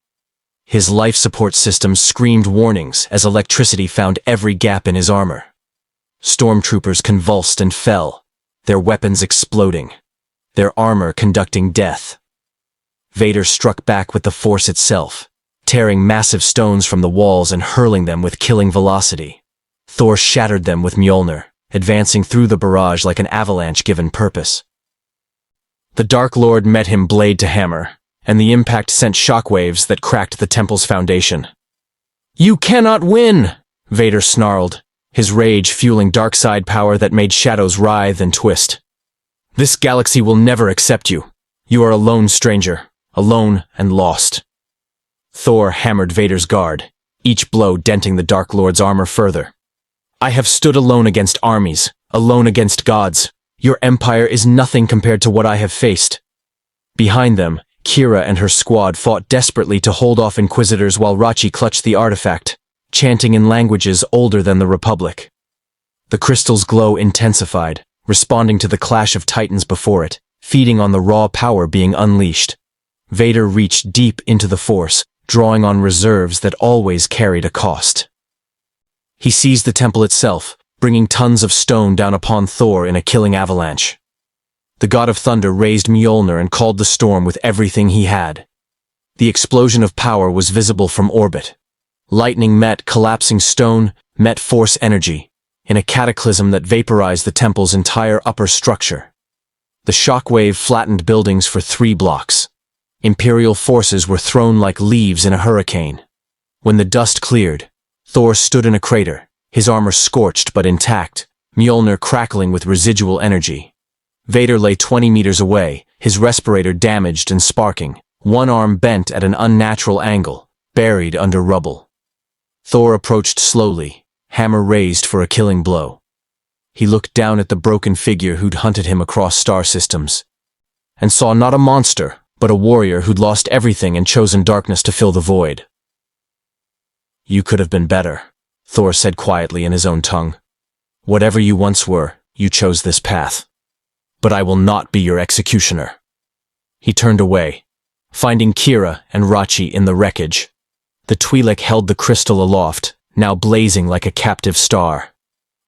His life support systems screamed warnings as electricity found every gap in his armor. Stormtroopers convulsed and fell, their weapons exploding, their armor conducting death. Vader struck back with the Force itself, tearing massive stones from the walls and hurling them with killing velocity. Thor shattered them with Mjolnir, advancing through the barrage like an avalanche given purpose. The Dark Lord met him blade to hammer, and the impact sent shockwaves that cracked the temple's foundation. You cannot win, Vader snarled, his rage fueling dark side power that made shadows writhe and twist. This galaxy will never accept you. You are a lone stranger, alone and lost. Thor hammered Vader's guard, each blow denting the Dark Lord's armor further. I have stood alone against armies, alone against gods. Your empire is nothing compared to what I have faced. Behind them, Kira and her squad fought desperately to hold off Inquisitors while Rachi clutched the artifact, chanting in languages older than the Republic. The crystal's glow intensified, responding to the clash of titans before it, feeding on the raw power being unleashed. Vader reached deep into the Force, drawing on reserves that always carried a cost. He seized the temple itself, bringing tons of stone down upon Thor in a killing avalanche. The God of Thunder raised Mjolnir and called the storm with everything he had. The explosion of power was visible from orbit. Lightning met collapsing stone, met Force energy, in a cataclysm that vaporized the temple's entire upper structure. The shockwave flattened buildings for 3 blocks. Imperial forces were thrown like leaves in a hurricane. When the dust cleared, Thor stood in a crater, his armor scorched but intact, Mjolnir crackling with residual energy. Vader lay 20 meters away, his respirator damaged and sparking, one arm bent at an unnatural angle, buried under rubble. Thor approached slowly, hammer raised for a killing blow. He looked down at the broken figure who'd hunted him across star systems, and saw not a monster, but a warrior who'd lost everything and chosen darkness to fill the void. You could have been better, Thor said quietly in his own tongue. Whatever you once were, you chose this path. But I will not be your executioner. He turned away, finding Kira and Rachi in the wreckage. The Twi'lek held the crystal aloft, now blazing like a captive star.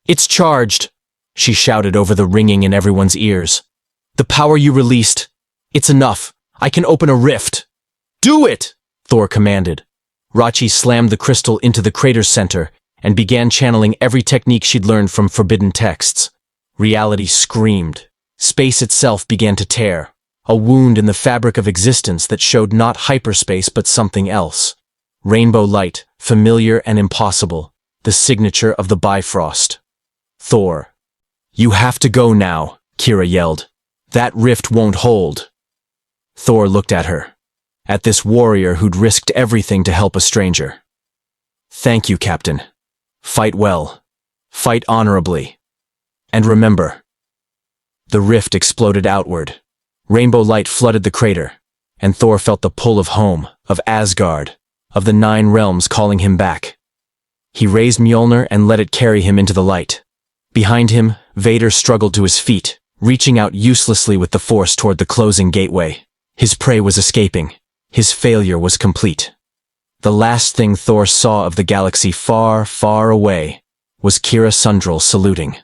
It's charged, she shouted over the ringing in everyone's ears. The power you released, it's enough. I can open a rift. Do it, Thor commanded. Rachi slammed the crystal into the crater's center and began channeling every technique she'd learned from forbidden texts. Reality screamed. Space itself began to tear, a wound in the fabric of existence that showed not hyperspace but something else. Rainbow light, familiar and impossible, the signature of the Bifrost. Thor. You have to go now, Kira yelled. That rift won't hold. Thor looked at her, at this warrior who'd risked everything to help a stranger. Thank you, Captain. Fight well. Fight honorably. And remember. The rift exploded outward. Rainbow light flooded the crater, and Thor felt the pull of home, of Asgard, of the 9 realms calling him back. He raised Mjolnir and let it carry him into the light. Behind him, Vader struggled to his feet, reaching out uselessly with the Force toward the closing gateway. His prey was escaping. His failure was complete. The last thing Thor saw of the galaxy far, far away was Kira Sundral saluting.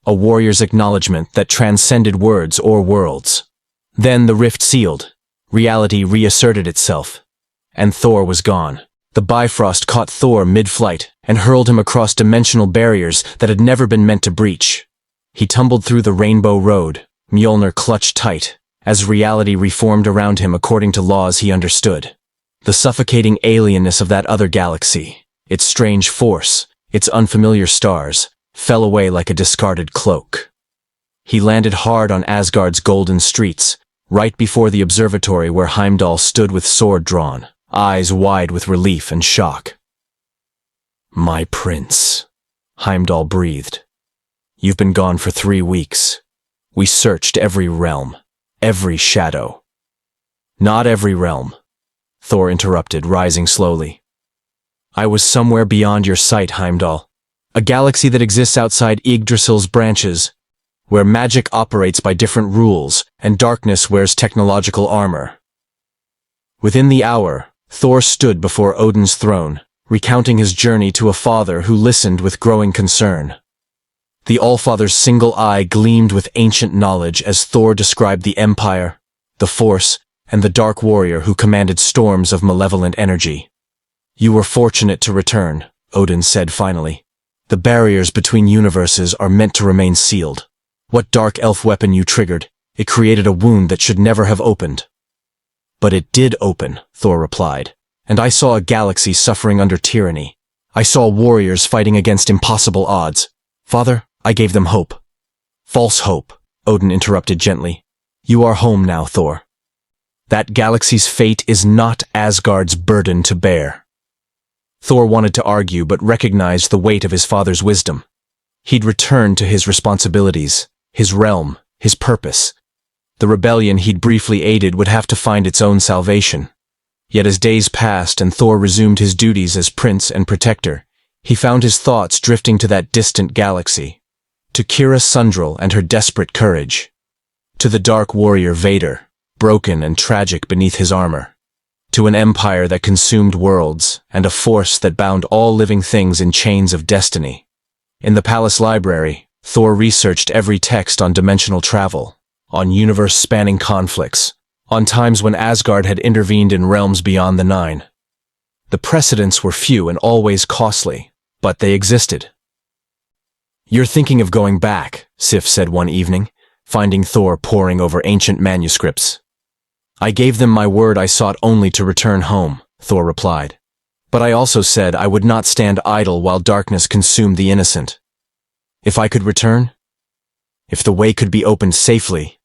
A warrior's acknowledgement that transcended words or worlds. Then the rift sealed. Reality reasserted itself. And Thor was gone. The Bifrost caught Thor mid-flight and hurled him across dimensional barriers that had never been meant to breach. He tumbled through the Rainbow Road, Mjolnir clutched tight, as reality reformed around him according to laws he understood. The suffocating alienness of that other galaxy, its strange force, its unfamiliar stars, fell away like a discarded cloak. He landed hard on Asgard's golden streets, right before the observatory where Heimdall stood with sword drawn, eyes wide with relief and shock. "My prince," Heimdall breathed. "You've been gone for 3 weeks. We searched every realm, every shadow." "Not every realm," Thor interrupted, rising slowly. "I was somewhere beyond your sight, Heimdall. A galaxy that exists outside Yggdrasil's branches, where magic operates by different rules and darkness wears technological armor." Within the hour, Thor stood before Odin's throne, recounting his journey to a father who listened with growing concern. The Allfather's single eye gleamed with ancient knowledge as Thor described the Empire, the Force, and the Dark Warrior who commanded storms of malevolent energy. "You were fortunate to return," Odin said finally. "The barriers between universes are meant to remain sealed. What dark elf weapon you triggered, it created a wound that should never have opened." "But it did open," Thor replied, "and I saw a galaxy suffering under tyranny. I saw warriors fighting against impossible odds. Father, I gave them hope." "False hope," Odin interrupted gently. "You are home now, Thor. That galaxy's fate is not Asgard's burden to bear." Thor wanted to argue but recognized the weight of his father's wisdom. He'd returned to his responsibilities, his realm, his purpose. The rebellion he'd briefly aided would have to find its own salvation. Yet as days passed and Thor resumed his duties as prince and protector, he found his thoughts drifting to that distant galaxy, to Kira Sundral and her desperate courage, to the Dark Warrior Vader, broken and tragic beneath his armor, to an empire that consumed worlds and a force that bound all living things in chains of destiny. In the palace library, Thor researched every text on dimensional travel, on universe-spanning conflicts, on times when Asgard had intervened in realms beyond the Nine. The precedents were few and always costly, but they existed. "You're thinking of going back," Sif said one evening, finding Thor poring over ancient manuscripts. "I gave them my word I sought only to return home," Thor replied. "But I also said I would not stand idle while darkness consumed the innocent. If I could return, if the way could be opened safely,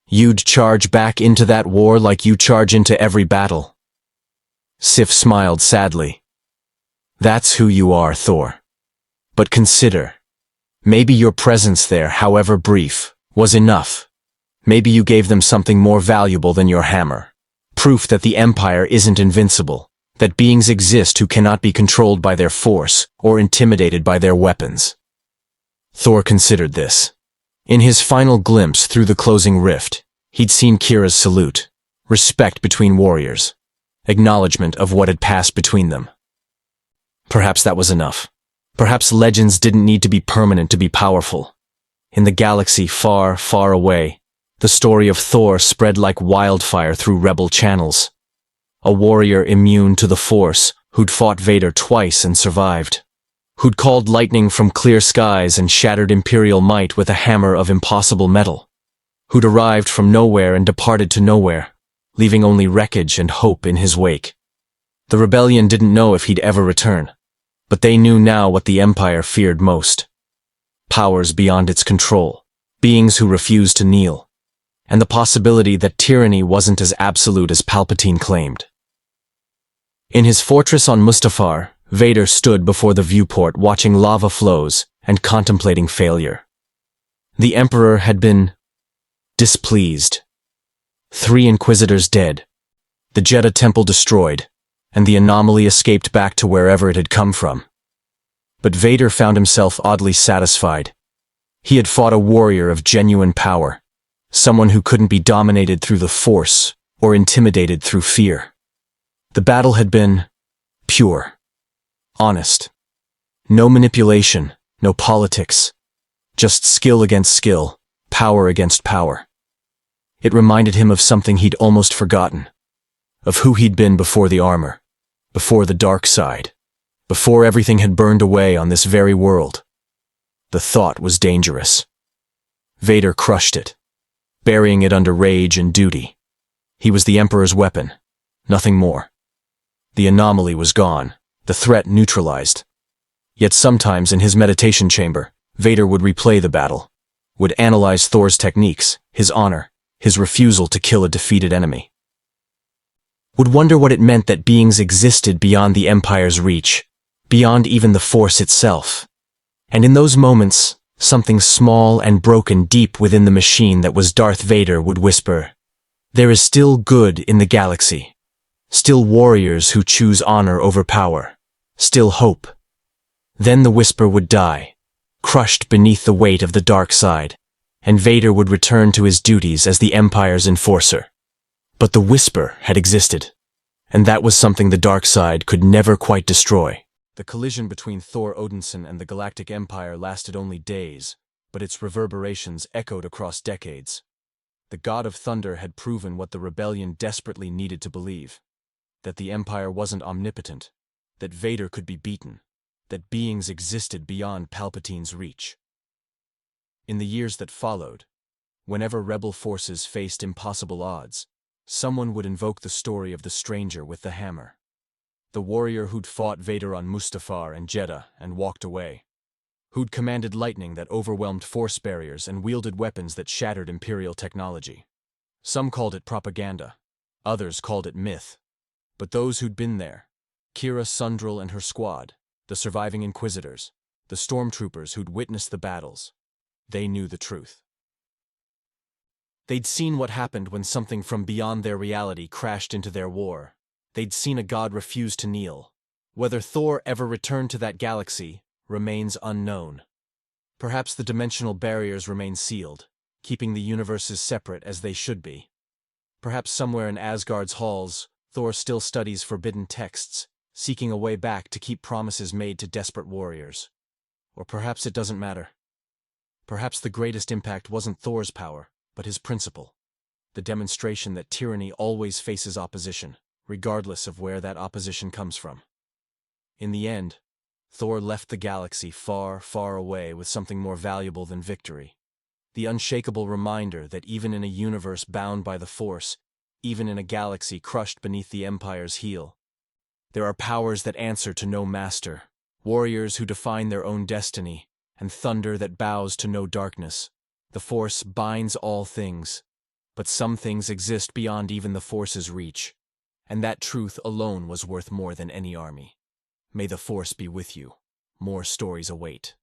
you'd charge back into that war like you charge into every battle." Sif smiled sadly. "That's who you are, Thor. But consider, maybe your presence there, however brief, was enough. Maybe you gave them something more valuable than your hammer. Proof that the Empire isn't invincible, that beings exist who cannot be controlled by their force or intimidated by their weapons." Thor considered this. In his final glimpse through the closing rift, he'd seen Kira's salute, respect between warriors, acknowledgement of what had passed between them. Perhaps that was enough. Perhaps legends didn't need to be permanent to be powerful. In the galaxy far, far away, the story of Thor spread like wildfire through rebel channels. A warrior immune to the Force, who'd fought Vader twice and survived. Who'd called lightning from clear skies and shattered Imperial might with a hammer of impossible metal. Who'd arrived from nowhere and departed to nowhere, leaving only wreckage and hope in his wake. The rebellion didn't know if he'd ever return, but they knew now what the Empire feared most. Powers beyond its control, beings who refused to kneel, and the possibility that tyranny wasn't as absolute as Palpatine claimed. In his fortress on Mustafar, Vader stood before the viewport watching lava flows and contemplating failure. The Emperor had been displeased. 3 Inquisitors dead, the Jedha Temple destroyed, and the anomaly escaped back to wherever it had come from. But Vader found himself oddly satisfied. He had fought a warrior of genuine power, someone who couldn't be dominated through the Force or intimidated through fear. The battle had been pure, honest. No manipulation, no politics, just skill against skill, power against power. It reminded him of something he'd almost forgotten, of who he'd been before the armor, before the dark side, before everything had burned away on this very world. The thought was dangerous. Vader crushed it, burying it under rage and duty. He was the Emperor's weapon, nothing more. The anomaly was gone, the threat neutralized. Yet sometimes in his meditation chamber, Vader would replay the battle, would analyze Thor's techniques, his honor, his refusal to kill a defeated enemy. would wonder what it meant that beings existed beyond the Empire's reach, beyond even the Force itself. And in those moments, something small and broken deep within the machine that was Darth Vader would whisper, "There is still good in the galaxy. Still warriors who choose honor over power. Still hope." Then the whisper would die, crushed beneath the weight of the dark side, and Vader would return to his duties as the Empire's enforcer. But the whisper had existed, and that was something the dark side could never quite destroy. The collision between Thor Odinson and the Galactic Empire lasted only days, but its reverberations echoed across decades. The God of Thunder had proven what the rebellion desperately needed to believe: that the Empire wasn't omnipotent, that Vader could be beaten, that beings existed beyond Palpatine's reach. In the years that followed, whenever rebel forces faced impossible odds, someone would invoke the story of the stranger with the hammer. The warrior who'd fought Vader on Mustafar and Jeddah and walked away. Who'd commanded lightning that overwhelmed force barriers and wielded weapons that shattered Imperial technology. Some called it propaganda, others called it myth. But those who'd been there, Kira Sundral and her squad, the surviving Inquisitors, the stormtroopers who'd witnessed the battles, they knew the truth. They'd seen what happened when something from beyond their reality crashed into their war. They'd seen a god refuse to kneel. Whether Thor ever returned to that galaxy remains unknown. Perhaps the dimensional barriers remain sealed, keeping the universes separate as they should be. Perhaps somewhere in Asgard's halls, Thor still studies forbidden texts, seeking a way back to keep promises made to desperate warriors. Or perhaps it doesn't matter. Perhaps the greatest impact wasn't Thor's power, but his principle. The demonstration that tyranny always faces opposition, regardless of where that opposition comes from. In the end, Thor left the galaxy far, far away with something more valuable than victory. The unshakable reminder that even in a universe bound by the Force, even in a galaxy crushed beneath the Empire's heel, there are powers that answer to no master, warriors who define their own destiny, and thunder that bows to no darkness. The Force binds all things, but some things exist beyond even the Force's reach, and that truth alone was worth more than any army. May the Force be with you. More stories await.